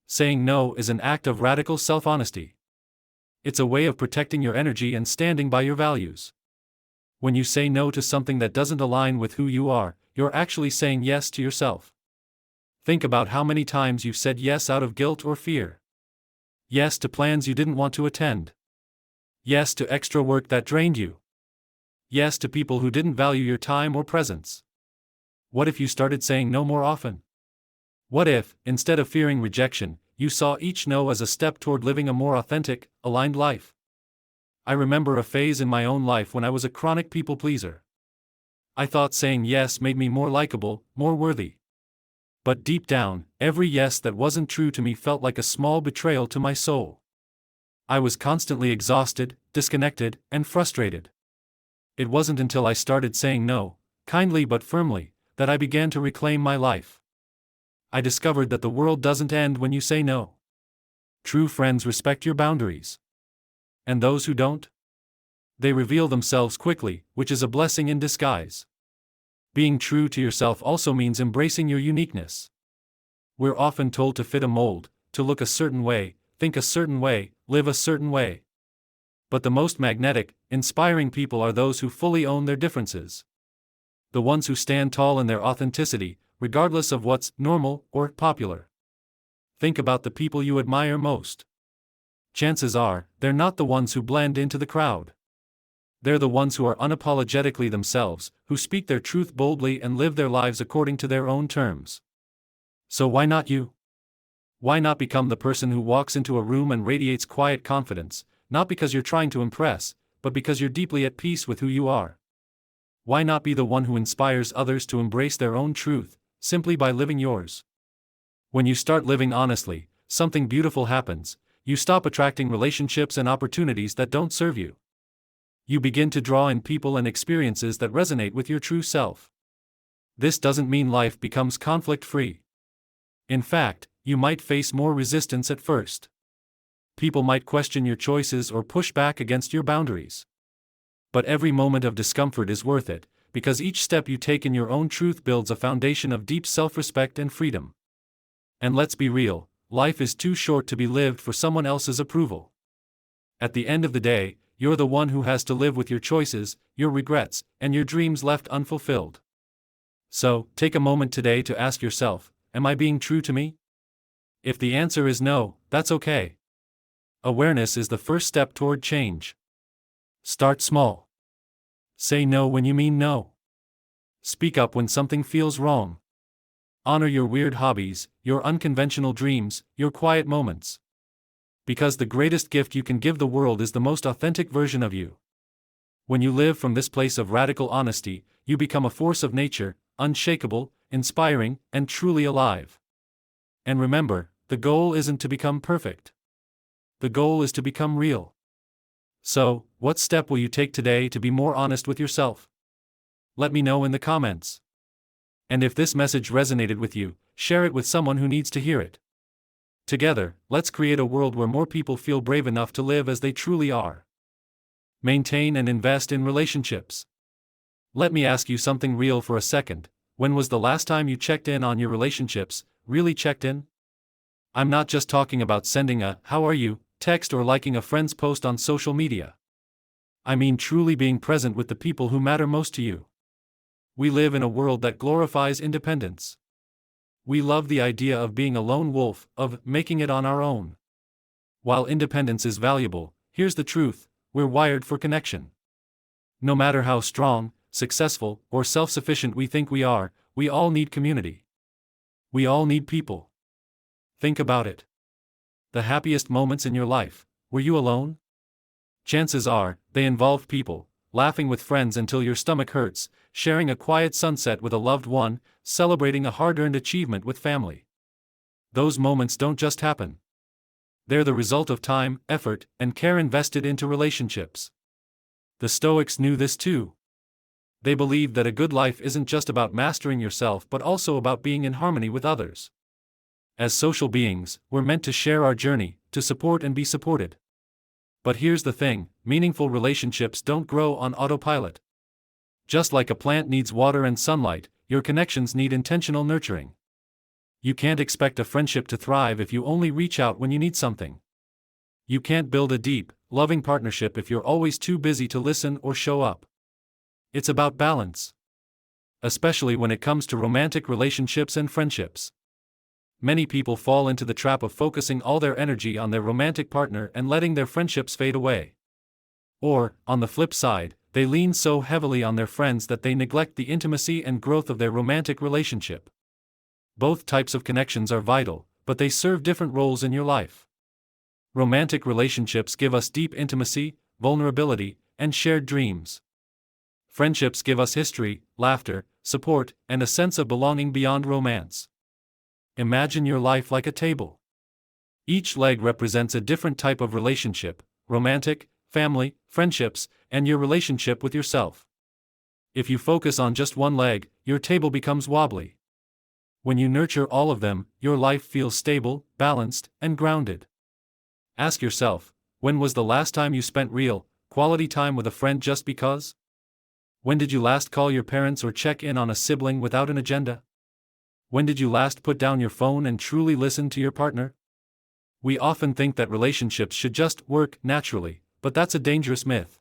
Saying no is an act of radical self-honesty. It's a way of protecting your energy and standing by your values. When you say no to something that doesn't align with who you are, you're actually saying yes to yourself. Think about how many times you've said yes out of guilt or fear. Yes to plans you didn't want to attend. Yes to extra work that drained you. Yes to people who didn't value your time or presence. What if you started saying no more often? What if, instead of fearing rejection, you saw each no as a step toward living a more authentic, aligned life? I remember a phase in my own life when I was a chronic people pleaser. I thought saying yes made me more likable, more worthy. But deep down, every yes that wasn't true to me felt like a small betrayal to my soul. I was constantly exhausted, disconnected, and frustrated. It wasn't until I started saying no, kindly but firmly, that I began to reclaim my life. I discovered that the world doesn't end when you say no. True friends respect your boundaries. And those who don't? They reveal themselves quickly, which is a blessing in disguise. Being true to yourself also means embracing your uniqueness. We're often told to fit a mold, to look a certain way, think a certain way, live a certain way. But the most magnetic, inspiring people are those who fully own their differences. The ones who stand tall in their authenticity, regardless of what's normal or popular. Think about the people you admire most. Chances are, they're not the ones who blend into the crowd. They're the ones who are unapologetically themselves, who speak their truth boldly and live their lives according to their own terms. So why not you? Why not become the person who walks into a room and radiates quiet confidence, not because you're trying to impress, but because you're deeply at peace with who you are? Why not be the one who inspires others to embrace their own truth, simply by living yours? When you start living honestly, something beautiful happens. You stop attracting relationships and opportunities that don't serve you. You begin to draw in people and experiences that resonate with your true self. This doesn't mean life becomes conflict-free. In fact, you might face more resistance at first. People might question your choices or push back against your boundaries. But every moment of discomfort is worth it, because each step you take in your own truth builds a foundation of deep self-respect and freedom. And let's be real, life is too short to be lived for someone else's approval. At the end of the day, you're the one who has to live with your choices, your regrets, and your dreams left unfulfilled. So, take a moment today to ask yourself, am I being true to me? If the answer is no, that's okay. Awareness is the first step toward change. Start small. Say no when you mean no. Speak up when something feels wrong. Honor your weird hobbies, your unconventional dreams, your quiet moments. Because the greatest gift you can give the world is the most authentic version of you. When you live from this place of radical honesty, you become a force of nature, unshakable, inspiring, and truly alive. And remember, the goal isn't to become perfect. The goal is to become real. So, what step will you take today to be more honest with yourself? Let me know in the comments. And if this message resonated with you, share it with someone who needs to hear it. Together, let's create a world where more people feel brave enough to live as they truly are. Maintain and invest in relationships. Let me ask you something real for a second. When was the last time you checked in on your relationships, really checked in? I'm not just talking about sending a "how are you" text or liking a friend's post on social media. I mean truly being present with the people who matter most to you. We live in a world that glorifies independence. We love the idea of being a lone wolf, of making it on our own. While independence is valuable, here's the truth, we're wired for connection. No matter how strong, successful, or self-sufficient we think we are, we all need community. We all need people. Think about it. The happiest moments in your life, were you alone? Chances are, they involved people, laughing with friends until your stomach hurts, sharing a quiet sunset with a loved one, celebrating a hard-earned achievement with family. Those moments don't just happen. They're the result of time, effort, and care invested into relationships. The Stoics knew this too. They believed that a good life isn't just about mastering yourself but also about being in harmony with others. As social beings, we're meant to share our journey, to support and be supported. But here's the thing, meaningful relationships don't grow on autopilot. Just like a plant needs water and sunlight, your connections need intentional nurturing. You can't expect a friendship to thrive if you only reach out when you need something. You can't build a deep, loving partnership if you're always too busy to listen or show up. It's about balance. Especially when it comes to romantic relationships and friendships. Many people fall into the trap of focusing all their energy on their romantic partner and letting their friendships fade away. Or, on the flip side, they lean so heavily on their friends that they neglect the intimacy and growth of their romantic relationship. Both types of connections are vital, but they serve different roles in your life. Romantic relationships give us deep intimacy, vulnerability, and shared dreams. Friendships give us history, laughter, support, and a sense of belonging beyond romance. Imagine your life like a table. Each leg represents a different type of relationship: romantic, family, friendships, and your relationship with yourself. If you focus on just one leg, your table becomes wobbly. When you nurture all of them, your life feels stable, balanced, and grounded. Ask yourself, when was the last time you spent real, quality time with a friend just because? When did you last call your parents or check in on a sibling without an agenda? When did you last put down your phone and truly listen to your partner? We often think that relationships should just work naturally, but that's a dangerous myth.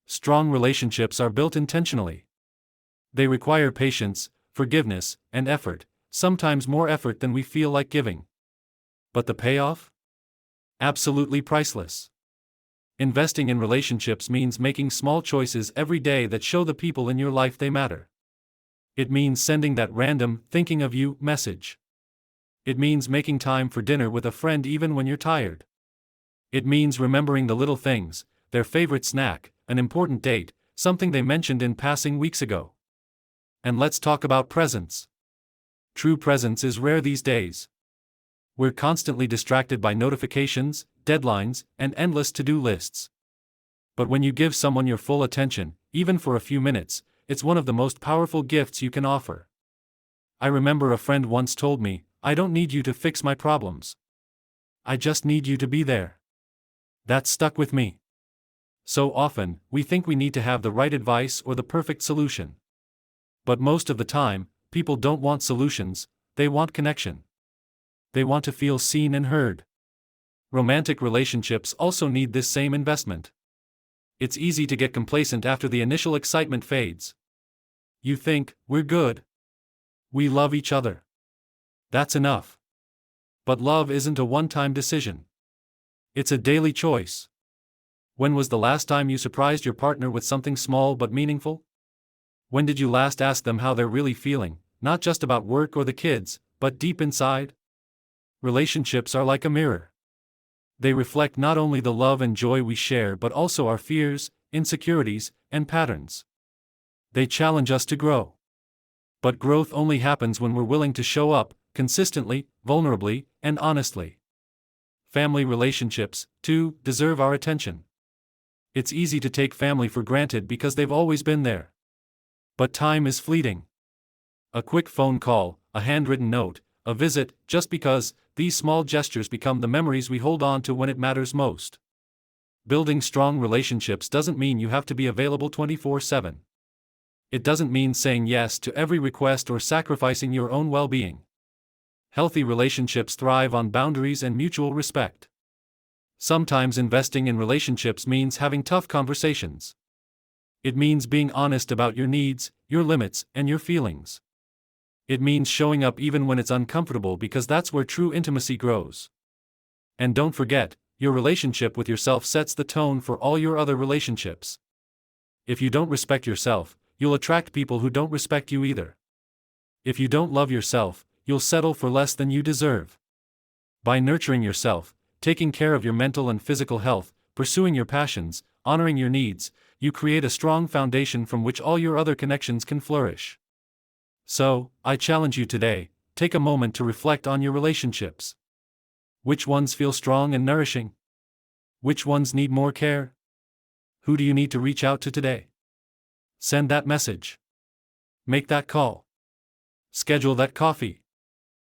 Strong relationships are built intentionally. They require patience, forgiveness, and effort, sometimes more effort than we feel like giving. But the payoff? Absolutely priceless. Investing in relationships means making small choices every day that show the people in your life they matter. It means sending that random "thinking of you" message. It means making time for dinner with a friend even when you're tired. It means remembering the little things, their favorite snack, an important date, something they mentioned in passing weeks ago. And let's talk about presence. True presence is rare these days. We're constantly distracted by notifications, deadlines, and endless to-do lists. But when you give someone your full attention, even for a few minutes, it's one of the most powerful gifts you can offer. I remember a friend once told me, "I don't need you to fix my problems. I just need you to be there." That stuck with me. So often, we think we need to have the right advice or the perfect solution. But most of the time, people don't want solutions, they want connection. They want to feel seen and heard. Romantic relationships also need this same investment. It's easy to get complacent after the initial excitement fades. You think, "We're good. We love each other. That's enough." But love isn't a one-time decision. It's a daily choice. When was the last time you surprised your partner with something small but meaningful? When did you last ask them how they're really feeling, not just about work or the kids, but deep inside? Relationships are like a mirror. They reflect not only the love and joy we share but also our fears, insecurities, and patterns. They challenge us to grow. But growth only happens when we're willing to show up, consistently, vulnerably, and honestly. Family relationships, too, deserve our attention. It's easy to take family for granted because they've always been there. But time is fleeting. A quick phone call, a handwritten note, a visit, just because, these small gestures become the memories we hold on to when it matters most. Building strong relationships doesn't mean you have to be available 24/7. It doesn't mean saying yes to every request or sacrificing your own well-being. Healthy relationships thrive on boundaries and mutual respect. Sometimes investing in relationships means having tough conversations. It means being honest about your needs, your limits, and your feelings. It means showing up even when it's uncomfortable because that's where true intimacy grows. And don't forget, your relationship with yourself sets the tone for all your other relationships. If you don't respect yourself, you'll attract people who don't respect you either. If you don't love yourself, you'll settle for less than you deserve. By nurturing yourself, taking care of your mental and physical health, pursuing your passions, honoring your needs, you create a strong foundation from which all your other connections can flourish. So, I challenge you today, take a moment to reflect on your relationships. Which ones feel strong and nourishing? Which ones need more care? Who do you need to reach out to today? Send that message. Make that call. Schedule that coffee.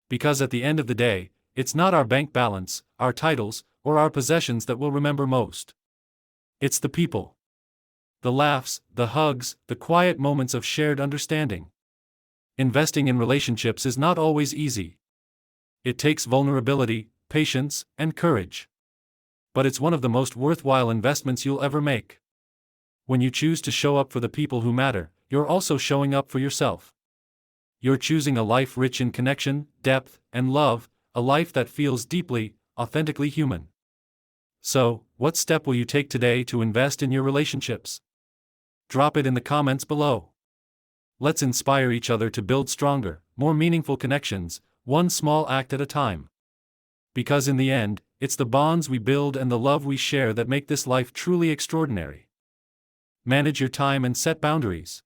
Because at the end of the day, it's not our bank balance, our titles, or our possessions that we'll remember most. It's the people. The laughs, the hugs, the quiet moments of shared understanding. Investing in relationships is not always easy. It takes vulnerability, patience, and courage. But it's one of the most worthwhile investments you'll ever make. When you choose to show up for the people who matter, you're also showing up for yourself. You're choosing a life rich in connection, depth, and love, a life that feels deeply, authentically human. So, what step will you take today to invest in your relationships? Drop it in the comments below. Let's inspire each other to build stronger, more meaningful connections, one small act at a time. Because in the end, it's the bonds we build and the love we share that make this life truly extraordinary. Manage your time and set boundaries.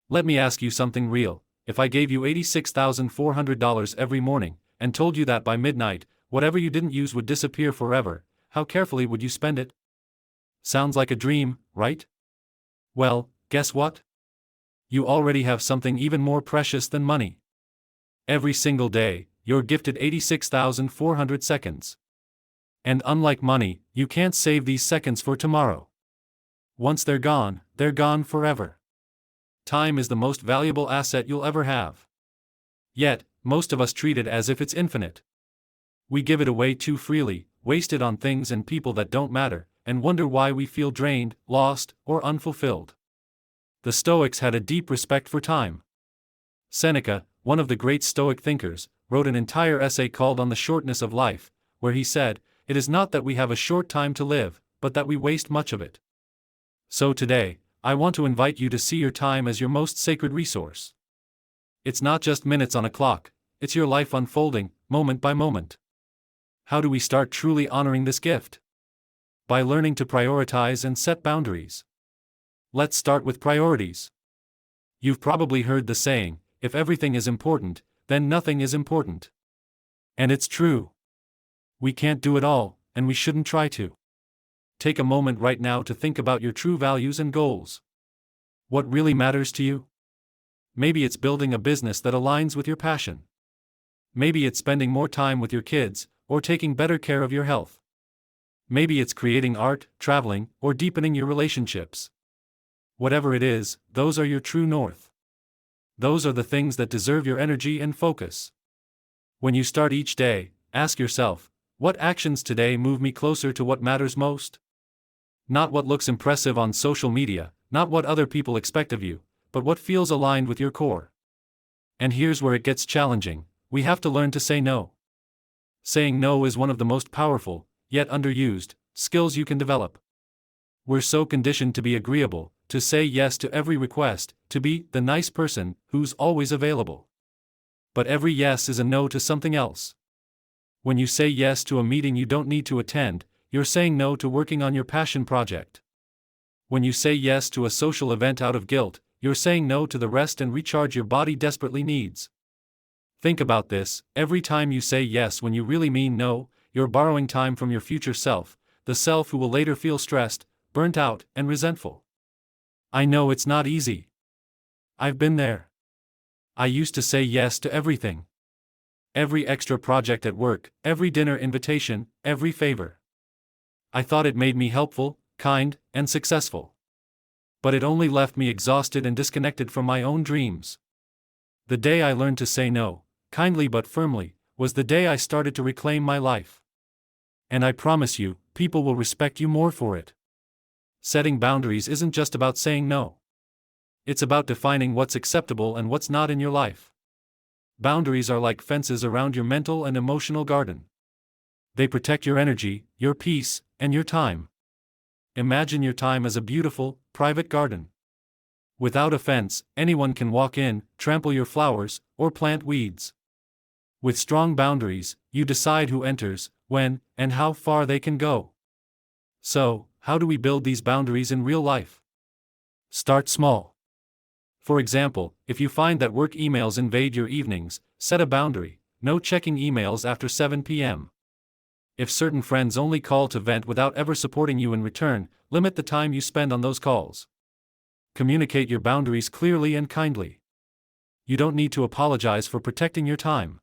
Let me ask you something real. If I gave you $86,400 every morning, and told you that by midnight, whatever you didn't use would disappear forever, how carefully would you spend it? Sounds like a dream, right? Well, guess what? You already have something even more precious than money. Every single day, you're gifted 86,400 seconds. And unlike money, you can't save these seconds for tomorrow. Once they're gone forever. Time is the most valuable asset you'll ever have. Yet, most of us treat it as if it's infinite. We give it away too freely, waste it on things and people that don't matter, and wonder why we feel drained, lost, or unfulfilled. The Stoics had a deep respect for time. Seneca, one of the great Stoic thinkers, wrote an entire essay called On the Shortness of Life, where he said, "It is not that we have a short time to live, but that we waste much of it." So today, I want to invite you to see your time as your most sacred resource. It's not just minutes on a clock, it's your life unfolding, moment by moment. How do we start truly honoring this gift? By learning to prioritize and set boundaries. Let's start with priorities. You've probably heard the saying, if everything is important, then nothing is important. And it's true. We can't do it all, and we shouldn't try to. Take a moment right now to think about your true values and goals. What really matters to you? Maybe it's building a business that aligns with your passion. Maybe it's spending more time with your kids, or taking better care of your health. Maybe it's creating art, traveling, or deepening your relationships. Whatever it is, those are your true north. Those are the things that deserve your energy and focus. When you start each day, ask yourself, what actions today move me closer to what matters most? Not what looks impressive on social media, not what other people expect of you, but what feels aligned with your core. And here's where it gets challenging: we have to learn to say no. Saying no is one of the most powerful, yet underused, skills you can develop. We're so conditioned to be agreeable, to say yes to every request, to be the nice person who's always available. But every yes is a no to something else. When you say yes to a meeting you don't need to attend, you're saying no to working on your passion project. When you say yes to a social event out of guilt, you're saying no to the rest and recharge your body desperately needs. Think about this: every time you say yes when you really mean no, you're borrowing time from your future self, the self who will later feel stressed, burnt out, and resentful. I know it's not easy. I've been there. I used to say yes to everything. Every extra project at work, every dinner invitation, every favor. I thought it made me helpful, kind, and successful. But it only left me exhausted and disconnected from my own dreams. The day I learned to say no, kindly but firmly, was the day I started to reclaim my life. And I promise you, people will respect you more for it. Setting boundaries isn't just about saying no. It's about defining what's acceptable and what's not in your life. Boundaries are like fences around your mental and emotional garden. They protect your energy, your peace, and your time. Imagine your time as a beautiful, private garden. Without a fence, anyone can walk in, trample your flowers, or plant weeds. With strong boundaries, you decide who enters, when, and how far they can go. So, how do we build these boundaries in real life? Start small. For example, if you find that work emails invade your evenings, set a boundary: no checking emails after 7 p.m. If certain friends only call to vent without ever supporting you in return, limit the time you spend on those calls. Communicate your boundaries clearly and kindly. You don't need to apologize for protecting your time.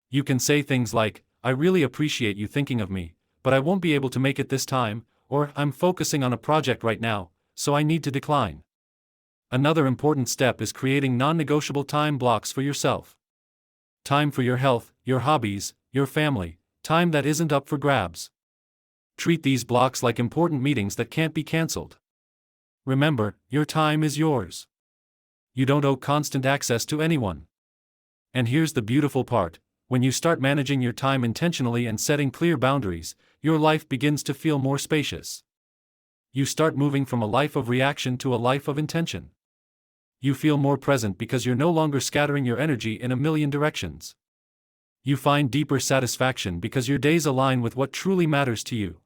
You can say things like, "I really appreciate you thinking of me, but I won't be able to make it this time," or "I'm focusing on a project right now, so I need to decline." Another important step is creating non-negotiable time blocks for yourself. Time for your health, your hobbies, your family, time that isn't up for grabs. Treat these blocks like important meetings that can't be cancelled. Remember, your time is yours. You don't owe constant access to anyone. And here's the beautiful part: when you start managing your time intentionally and setting clear boundaries, your life begins to feel more spacious. You start moving from a life of reaction to a life of intention. You feel more present because you're no longer scattering your energy in a million directions. You find deeper satisfaction because your days align with what truly matters to you.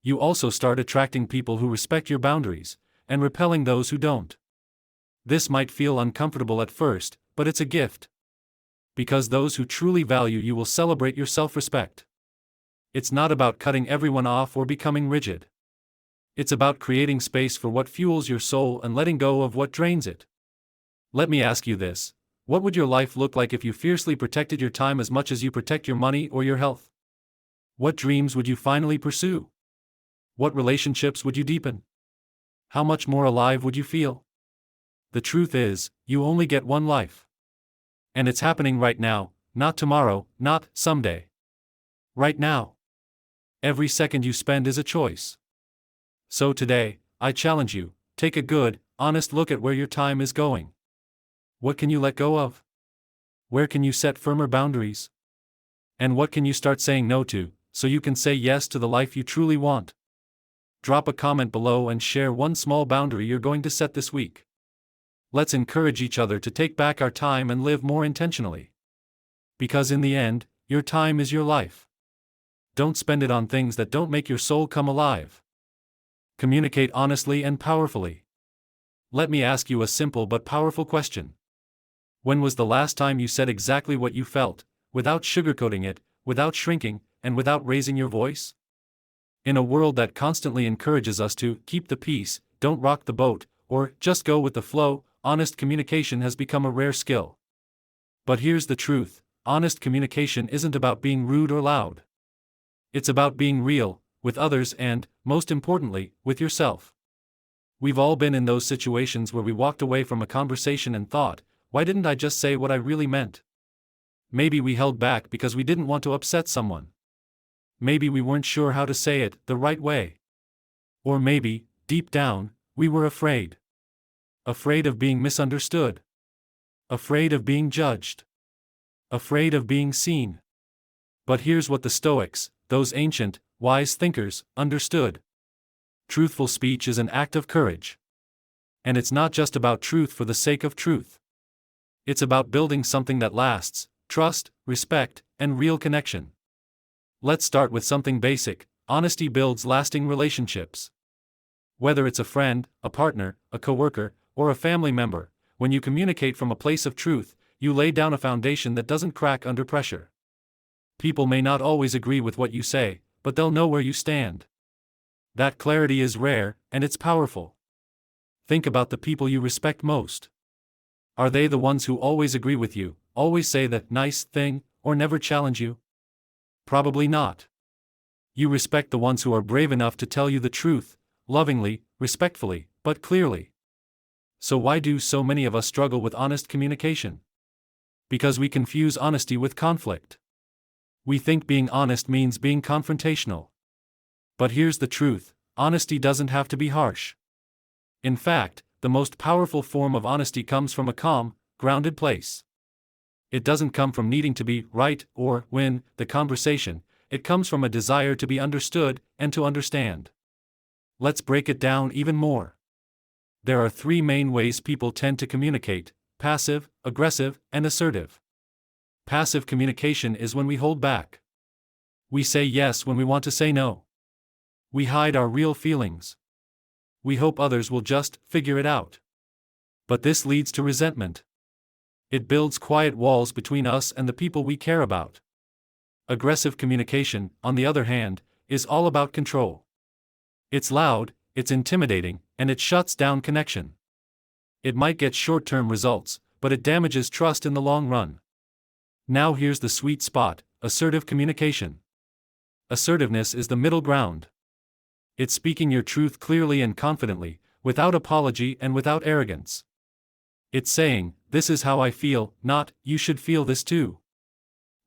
You also start attracting people who respect your boundaries, and repelling those who don't. This might feel uncomfortable at first, but it's a gift. Because those who truly value you will celebrate your self-respect. It's not about cutting everyone off or becoming rigid. It's about creating space for what fuels your soul and letting go of what drains it. Let me ask you this: what would your life look like if you fiercely protected your time as much as you protect your money or your health? What dreams would you finally pursue? What relationships would you deepen? How much more alive would you feel? The truth is, you only get one life. And it's happening right now, not tomorrow, not someday. Right now. Every second you spend is a choice. So today, I challenge you: take a good, honest look at where your time is going. What can you let go of? Where can you set firmer boundaries? And what can you start saying no to, so you can say yes to the life you truly want? Drop a comment below and share one small boundary you're going to set this week. Let's encourage each other to take back our time and live more intentionally. Because in the end, your time is your life. Don't spend it on things that don't make your soul come alive. Communicate honestly and powerfully. Let me ask you a simple but powerful question. When was the last time you said exactly what you felt, without sugarcoating it, without shrinking, and without raising your voice? In a world that constantly encourages us to keep the peace, don't rock the boat, or just go with the flow, honest communication has become a rare skill. But here's the truth: honest communication isn't about being rude or loud. It's about being real, with others and, most importantly, with yourself. We've all been in those situations where we walked away from a conversation and thought, why didn't I just say what I really meant? Maybe we held back because we didn't want to upset someone. Maybe we weren't sure how to say it the right way. Or maybe, deep down, we were afraid. Afraid of being misunderstood. Afraid of being judged. Afraid of being seen. But here's what the Stoics, those ancient, wise thinkers, understood. Truthful speech is an act of courage. And it's not just about truth for the sake of truth. It's about building something that lasts: trust, respect, and real connection. Let's start with something basic: honesty builds lasting relationships. Whether it's a friend, a partner, a coworker, or a family member, when you communicate from a place of truth, you lay down a foundation that doesn't crack under pressure. People may not always agree with what you say, but they'll know where you stand. That clarity is rare, and it's powerful. Think about the people you respect most. Are they the ones who always agree with you, always say the nice thing, or never challenge you? Probably not. You respect the ones who are brave enough to tell you the truth, lovingly, respectfully, but clearly. So why do so many of us struggle with honest communication? Because we confuse honesty with conflict. We think being honest means being confrontational. But here's the truth: honesty doesn't have to be harsh. In fact, the most powerful form of honesty comes from a calm, grounded place. It doesn't come from needing to be right or win the conversation. It comes from a desire to be understood and to understand. Let's break it down even more. There are three main ways people tend to communicate: passive, aggressive, and assertive. Passive communication is when we hold back. We say yes when we want to say no. We hide our real feelings. We hope others will just figure it out. But this leads to resentment. It builds quiet walls between us and the people we care about. Aggressive communication, on the other hand, is all about control. It's loud, it's intimidating, and it shuts down connection. It might get short-term results, but it damages trust in the long run. Now here's the sweet spot: assertive communication. Assertiveness is the middle ground. It's speaking your truth clearly and confidently, without apology and without arrogance. It's saying, "This is how I feel," not, "You should feel this too."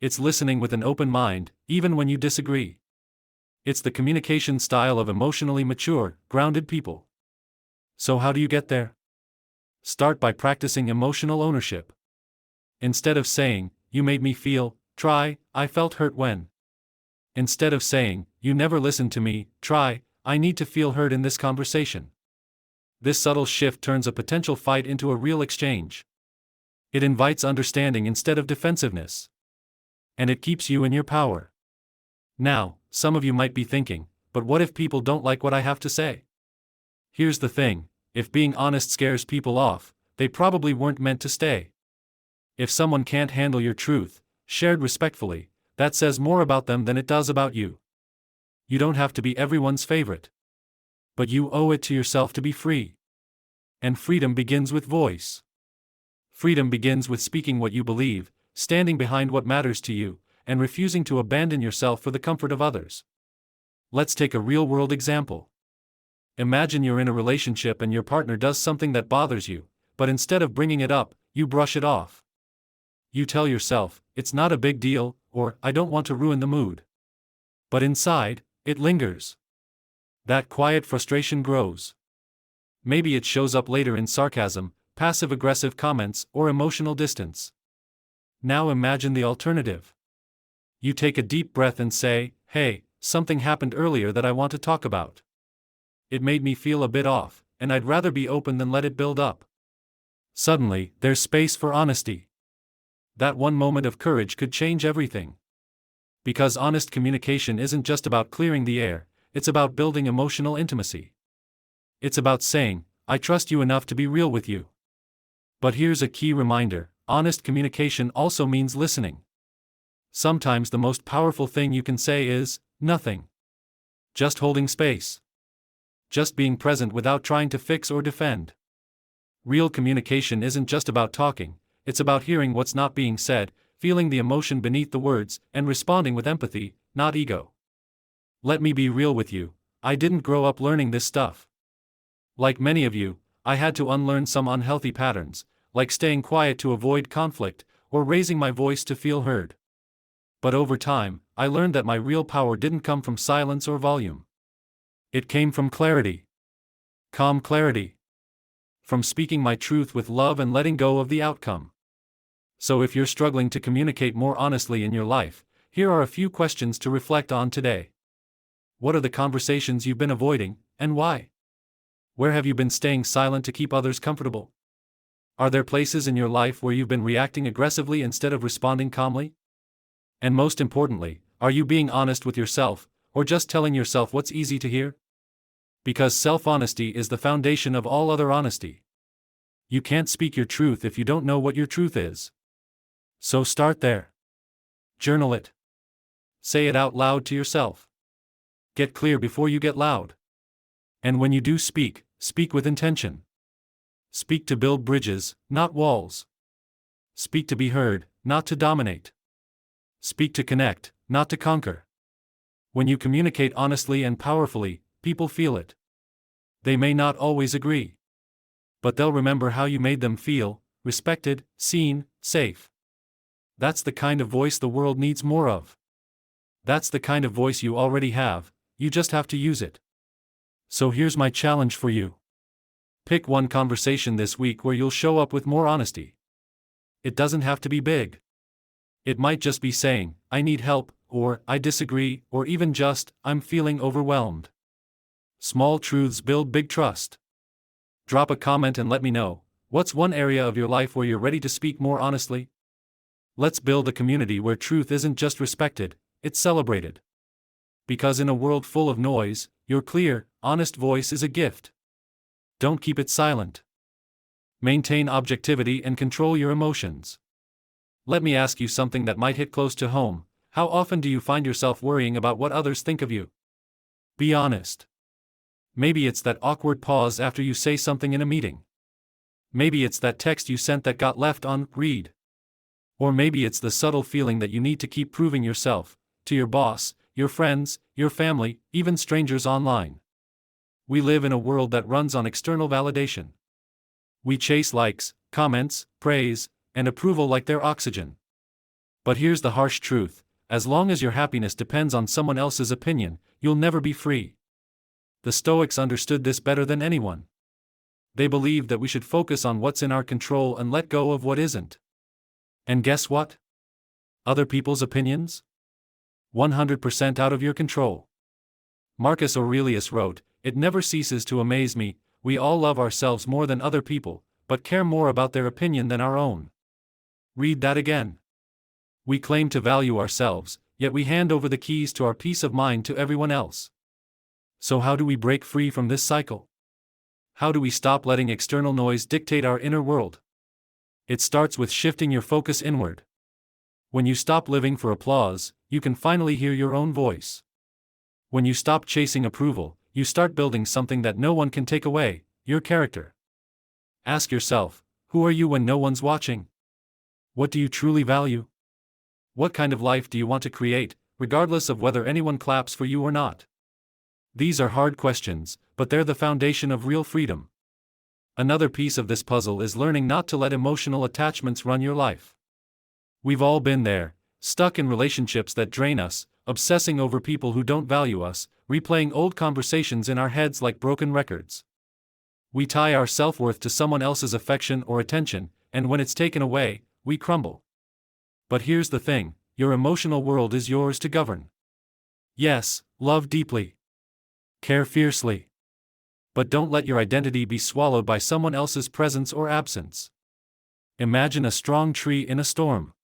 It's listening with an open mind, even when you disagree. It's the communication style of emotionally mature, grounded people. So how do you get there? Start by practicing emotional ownership. Instead of saying, "You made me feel," try, "I felt hurt when." Instead of saying, "You never listened to me," try, "I need to feel heard in this conversation." This subtle shift turns a potential fight into a real exchange. It invites understanding instead of defensiveness. And it keeps you in your power. Now, some of you might be thinking, but what if people don't like what I have to say? Here's the thing: if being honest scares people off, they probably weren't meant to stay. If someone can't handle your truth, shared respectfully, that says more about them than it does about you. You don't have to be everyone's favorite. But you owe it to yourself to be free. And freedom begins with voice. Freedom begins with speaking what you believe, standing behind what matters to you, and refusing to abandon yourself for the comfort of others. Let's take a real-world example. Imagine you're in a relationship and your partner does something that bothers you, but instead of bringing it up, you brush it off. You tell yourself, "It's not a big deal," or "I don't want to ruin the mood." But inside, it lingers. That quiet frustration grows. Maybe it shows up later in sarcasm, passive-aggressive comments, or emotional distance. Now imagine the alternative. You take a deep breath and say, "Hey, something happened earlier that I want to talk about. It made me feel a bit off, and I'd rather be open than let it build up." Suddenly, there's space for honesty. That one moment of courage could change everything. Because honest communication isn't just about clearing the air, it's about building emotional intimacy. It's about saying, "I trust you enough to be real with you." But here's a key reminder: honest communication also means listening. Sometimes the most powerful thing you can say is, "nothing." Just holding space. Just being present without trying to fix or defend. Real communication isn't just about talking, it's about hearing what's not being said, feeling the emotion beneath the words, and responding with empathy, not ego. Let me be real with you, I didn't grow up learning this stuff. Like many of you, I had to unlearn some unhealthy patterns, like staying quiet to avoid conflict, or raising my voice to feel heard. But over time, I learned that my real power didn't come from silence or volume. It came from clarity. Calm clarity. From speaking my truth with love and letting go of the outcome. So if you're struggling to communicate more honestly in your life, here are a few questions to reflect on today. What are the conversations you've been avoiding, and why? Where have you been staying silent to keep others comfortable? Are there places in your life where you've been reacting aggressively instead of responding calmly? And most importantly, are you being honest with yourself, or just telling yourself what's easy to hear? Because self-honesty is the foundation of all other honesty. You can't speak your truth if you don't know what your truth is. So start there. Journal it. Say it out loud to yourself. Get clear before you get loud. And when you do speak, speak with intention. Speak to build bridges, not walls. Speak to be heard, not to dominate. Speak to connect, not to conquer. When you communicate honestly and powerfully, people feel it. They may not always agree. But they'll remember how you made them feel, respected, seen, safe. That's the kind of voice the world needs more of. That's the kind of voice you already have, you just have to use it. So here's my challenge for you. Pick one conversation this week where you'll show up with more honesty. It doesn't have to be big. It might just be saying, I need help, or I disagree, or even just, I'm feeling overwhelmed. Small truths build big trust. Drop a comment and let me know, what's one area of your life where you're ready to speak more honestly? Let's build a community where truth isn't just respected, it's celebrated. Because in a world full of noise, your clear, honest voice is a gift. Don't keep it silent. Maintain objectivity and control your emotions. Let me ask you something that might hit close to home. How often do you find yourself worrying about what others think of you? Be honest. Maybe it's that awkward pause after you say something in a meeting. Maybe it's that text you sent that got left unread. Or maybe it's the subtle feeling that you need to keep proving yourself, to your boss, your friends, your family, even strangers online. We live in a world that runs on external validation. We chase likes, comments, praise, and approval like they're oxygen. But here's the harsh truth, as long as your happiness depends on someone else's opinion, you'll never be free. The Stoics understood this better than anyone. They believed that we should focus on what's in our control and let go of what isn't. And guess what? Other people's opinions? 100% out of your control. Marcus Aurelius wrote, "It never ceases to amaze me, we all love ourselves more than other people, but care more about their opinion than our own." Read that again. We claim to value ourselves, yet we hand over the keys to our peace of mind to everyone else. So how do we break free from this cycle? How do we stop letting external noise dictate our inner world? It starts with shifting your focus inward. When you stop living for applause, you can finally hear your own voice. When you stop chasing approval, you start building something that no one can take away, your character. Ask yourself, who are you when no one's watching? What do you truly value? What kind of life do you want to create, regardless of whether anyone claps for you or not? These are hard questions, but they're the foundation of real freedom. Another piece of this puzzle is learning not to let emotional attachments run your life. We've all been there, stuck in relationships that drain us, obsessing over people who don't value us, replaying old conversations in our heads like broken records. We tie our self-worth to someone else's affection or attention, and when it's taken away, we crumble. But here's the thing, your emotional world is yours to govern. Yes, love deeply. Care fiercely. But don't let your identity be swallowed by someone else's presence or absence. Imagine a strong tree in a storm.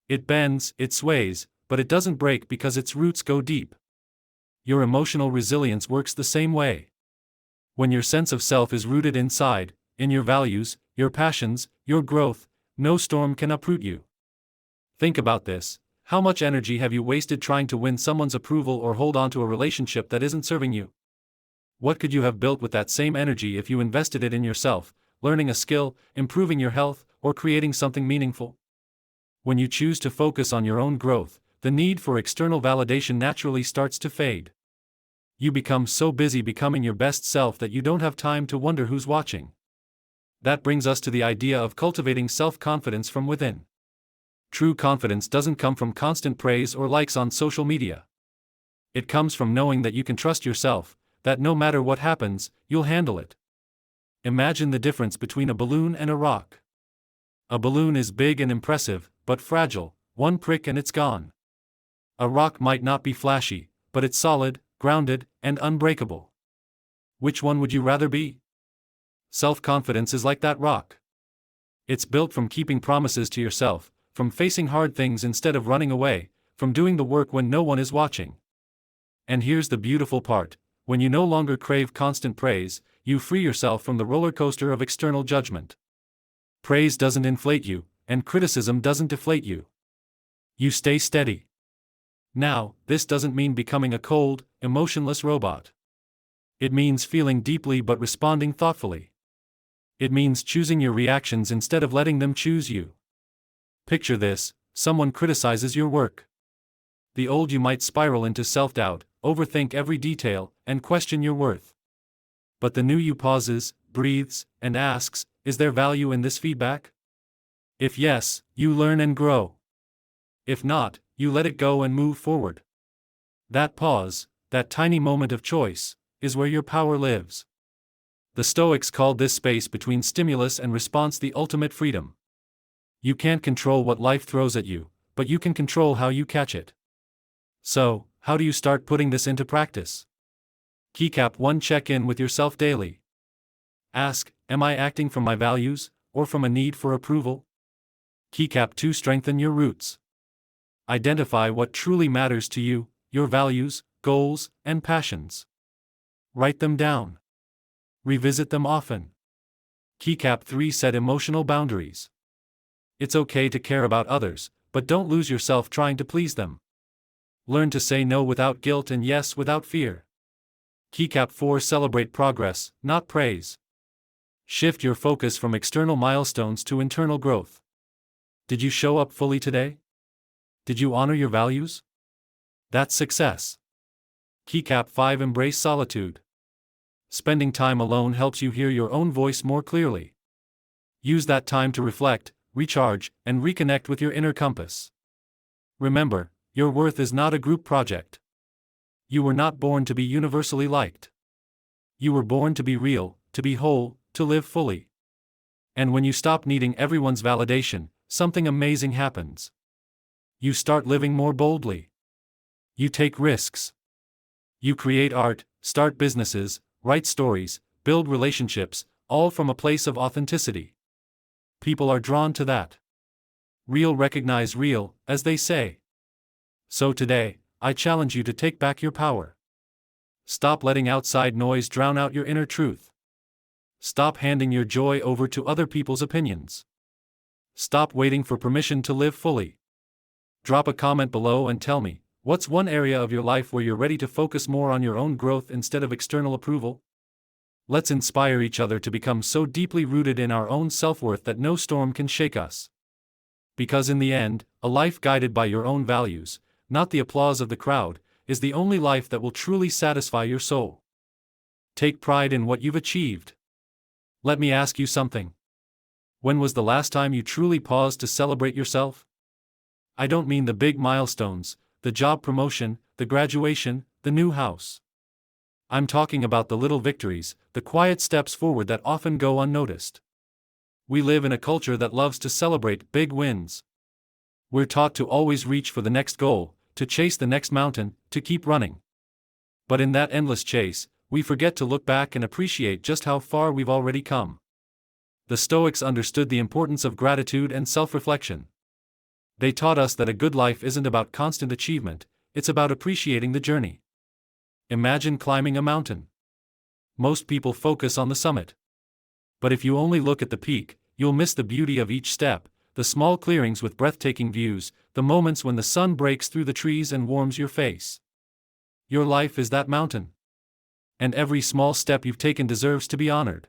It bends, it sways, but it doesn't break because its roots go deep. Your emotional resilience works the same way. When your sense of self is rooted inside, in your values, your passions, your growth, no storm can uproot you. Think about this. How much energy have you wasted trying to win someone's approval or hold on to a relationship that isn't serving you? What could you have built with that same energy if you invested it in yourself, learning a skill, improving your health, or creating something meaningful? When you choose to focus on your own growth, the need for external validation naturally starts to fade. You become so busy becoming your best self that you don't have time to wonder who's watching. That brings us to the idea of cultivating self-confidence from within. True confidence doesn't come from constant praise or likes on social media. It comes from knowing that you can trust yourself, that no matter what happens, you'll handle it. Imagine the difference between a balloon and a rock. A balloon is big and impressive, but fragile, one prick and it's gone. A rock might not be flashy, but it's solid, grounded, and unbreakable. Which one would you rather be? Self-confidence is like that rock. It's built from keeping promises to yourself, from facing hard things instead of running away, from doing the work when no one is watching. And here's the beautiful part: when you no longer crave constant praise, you free yourself from the roller coaster of external judgment. Praise doesn't inflate you, and criticism doesn't deflate you. You stay steady. Now, this doesn't mean becoming a cold, emotionless robot. It means feeling deeply but responding thoughtfully. It means choosing your reactions instead of letting them choose you. Picture this: someone criticizes your work. The old you might spiral into self-doubt, overthink every detail, and question your worth. But the new you pauses, breathes, and asks, is there value in this feedback? If yes, you learn and grow. If not, you let it go and move forward. That pause, that tiny moment of choice, is where your power lives. The Stoics called this space between stimulus and response the ultimate freedom. You can't control what life throws at you, but you can control how you catch it. So, how do you start putting this into practice? Keycap 1: check in with yourself daily. Ask, am I acting from my values, or from a need for approval? Keycap 2: strengthen your roots. Identify what truly matters to you, your values, goals, and passions. Write them down. Revisit them often. Keycap 3: set emotional boundaries. It's okay to care about others, but don't lose yourself trying to please them. Learn to say no without guilt and yes without fear. Keycap 4: celebrate progress, not praise. Shift your focus from external milestones to internal growth. Did you show up fully today? Did you honor your values? That's success. Keycap 5: embrace solitude. Spending time alone helps you hear your own voice more clearly. Use that time to reflect, recharge, and reconnect with your inner compass. Remember, your worth is not a group project. You were not born to be universally liked. You were born to be real, to be whole, to live fully. And when you stop needing everyone's validation, something amazing happens. You start living more boldly. You take risks. You create art, start businesses, write stories, build relationships, all from a place of authenticity. People are drawn to that. Real recognize real, as they say. So today, I challenge you to take back your power. Stop letting outside noise drown out your inner truth. Stop handing your joy over to other people's opinions. Stop waiting for permission to live fully. Drop a comment below and tell me, what's one area of your life where you're ready to focus more on your own growth instead of external approval? Let's inspire each other to become so deeply rooted in our own self-worth that no storm can shake us. Because in the end, a life guided by your own values, not the applause of the crowd, is the only life that will truly satisfy your soul. Take pride in what you've achieved. Let me ask you something. When was the last time you truly paused to celebrate yourself? I don't mean the big milestones, the job promotion, the graduation, the new house. I'm talking about the little victories, the quiet steps forward that often go unnoticed. We live in a culture that loves to celebrate big wins. We're taught to always reach for the next goal, to chase the next mountain, to keep running. But in that endless chase, we forget to look back and appreciate just how far we've already come. The Stoics understood the importance of gratitude and self-reflection. They taught us that a good life isn't about constant achievement, it's about appreciating the journey. Imagine climbing a mountain. Most people focus on the summit. But if you only look at the peak, you'll miss the beauty of each step, the small clearings with breathtaking views, the moments when the sun breaks through the trees and warms your face. Your life is that mountain. And every small step you've taken deserves to be honored.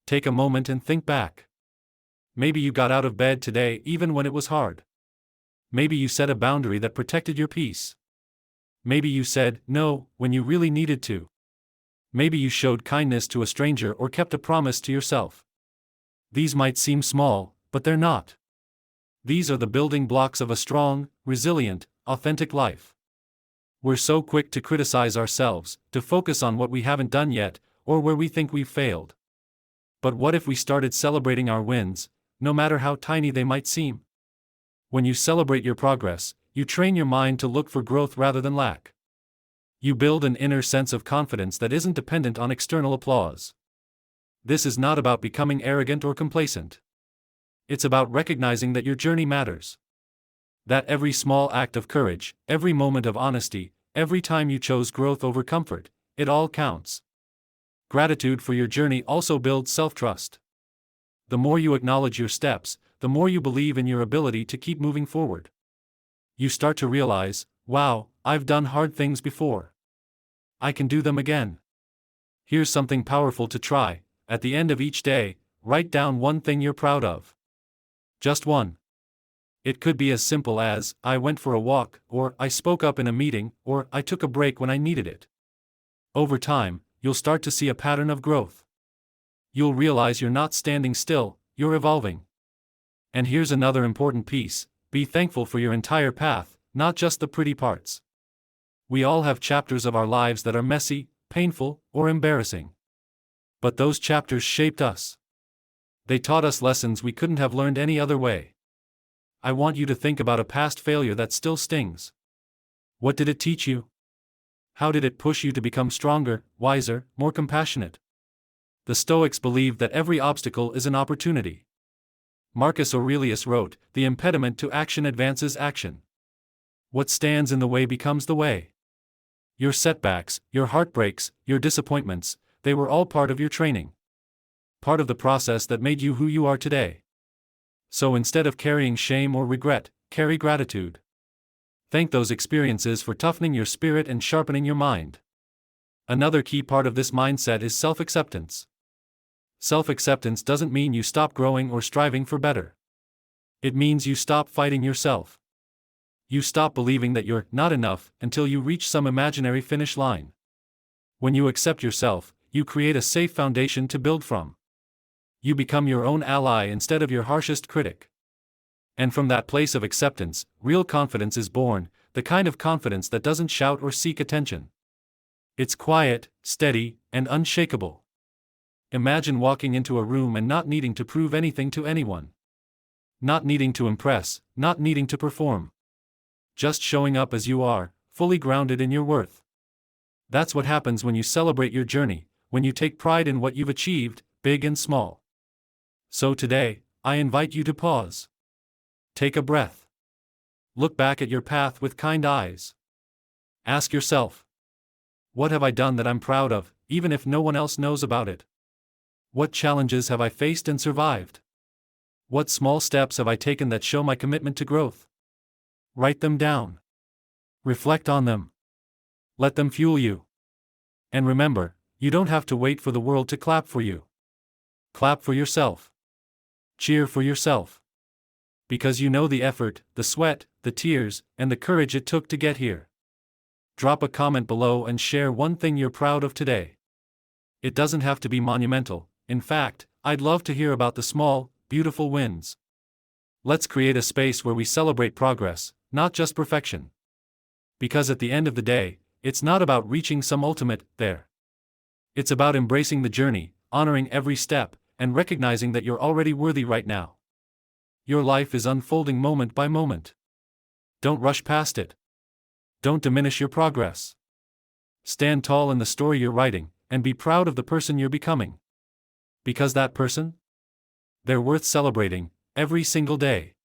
Take a moment and think back. Maybe you got out of bed today even when it was hard. Maybe you set a boundary that protected your peace. Maybe you said no when you really needed to. Maybe you showed kindness to a stranger or kept a promise to yourself. These might seem small, but they're not. These are the building blocks of a strong, resilient, authentic life. We're so quick to criticize ourselves, to focus on what we haven't done yet, or where we think we've failed. But what if we started celebrating our wins, no matter how tiny they might seem? When you celebrate your progress, you train your mind to look for growth rather than lack. You build an inner sense of confidence that isn't dependent on external applause. This is not about becoming arrogant or complacent. It's about recognizing that your journey matters. That every small act of courage, every moment of honesty, every time you chose growth over comfort, it all counts. Gratitude for your journey also builds self-trust. The more you acknowledge your steps, the more you believe in your ability to keep moving forward. You start to realize, wow, I've done hard things before. I can do them again. Here's something powerful to try. At the end of each day, write down one thing you're proud of. Just one. It could be as simple as, I went for a walk, or I spoke up in a meeting, or I took a break when I needed it. Over time, you'll start to see a pattern of growth. You'll realize you're not standing still, you're evolving. And here's another important piece: be thankful for your entire path, not just the pretty parts. We all have chapters of our lives that are messy, painful, or embarrassing. But those chapters shaped us. They taught us lessons we couldn't have learned any other way. I want you to think about a past failure that still stings. What did it teach you? How did it push you to become stronger, wiser, more compassionate? The Stoics believed that every obstacle is an opportunity. Marcus Aurelius wrote, "The impediment to action advances action." What stands in the way becomes the way. Your setbacks, your heartbreaks, your disappointments, they were all part of your training. Part of the process that made you who you are today. So instead of carrying shame or regret, carry gratitude. Thank those experiences for toughening your spirit and sharpening your mind. Another key part of this mindset is self-acceptance. Self-acceptance doesn't mean you stop growing or striving for better. It means you stop fighting yourself. You stop believing that you're not enough until you reach some imaginary finish line. When you accept yourself, you create a safe foundation to build from. You become your own ally instead of your harshest critic. And from that place of acceptance, real confidence is born, the kind of confidence that doesn't shout or seek attention. It's quiet, steady, and unshakable. Imagine walking into a room and not needing to prove anything to anyone. Not needing to impress, not needing to perform. Just showing up as you are, fully grounded in your worth. That's what happens when you celebrate your journey, when you take pride in what you've achieved, big and small. So today, I invite you to pause. Take a breath. Look back at your path with kind eyes. Ask yourself, what have I done that I'm proud of, even if no one else knows about it? What challenges have I faced and survived? What small steps have I taken that show my commitment to growth? Write them down. Reflect on them. Let them fuel you. And remember, you don't have to wait for the world to clap for you. Clap for yourself. Cheer for yourself. Because you know the effort, the sweat, the tears, and the courage it took to get here. Drop a comment below and share one thing you're proud of today. It doesn't have to be monumental. In fact, I'd love to hear about the small, beautiful wins. Let's create a space where we celebrate progress, not just perfection. Because at the end of the day, it's not about reaching some ultimate there. It's about embracing the journey, honoring every step, and recognizing that you're already worthy right now. Your life is unfolding moment by moment. Don't rush past it. Don't diminish your progress. Stand tall in the story you're writing, and be proud of the person you're becoming. Because that person? They're worth celebrating, every single day.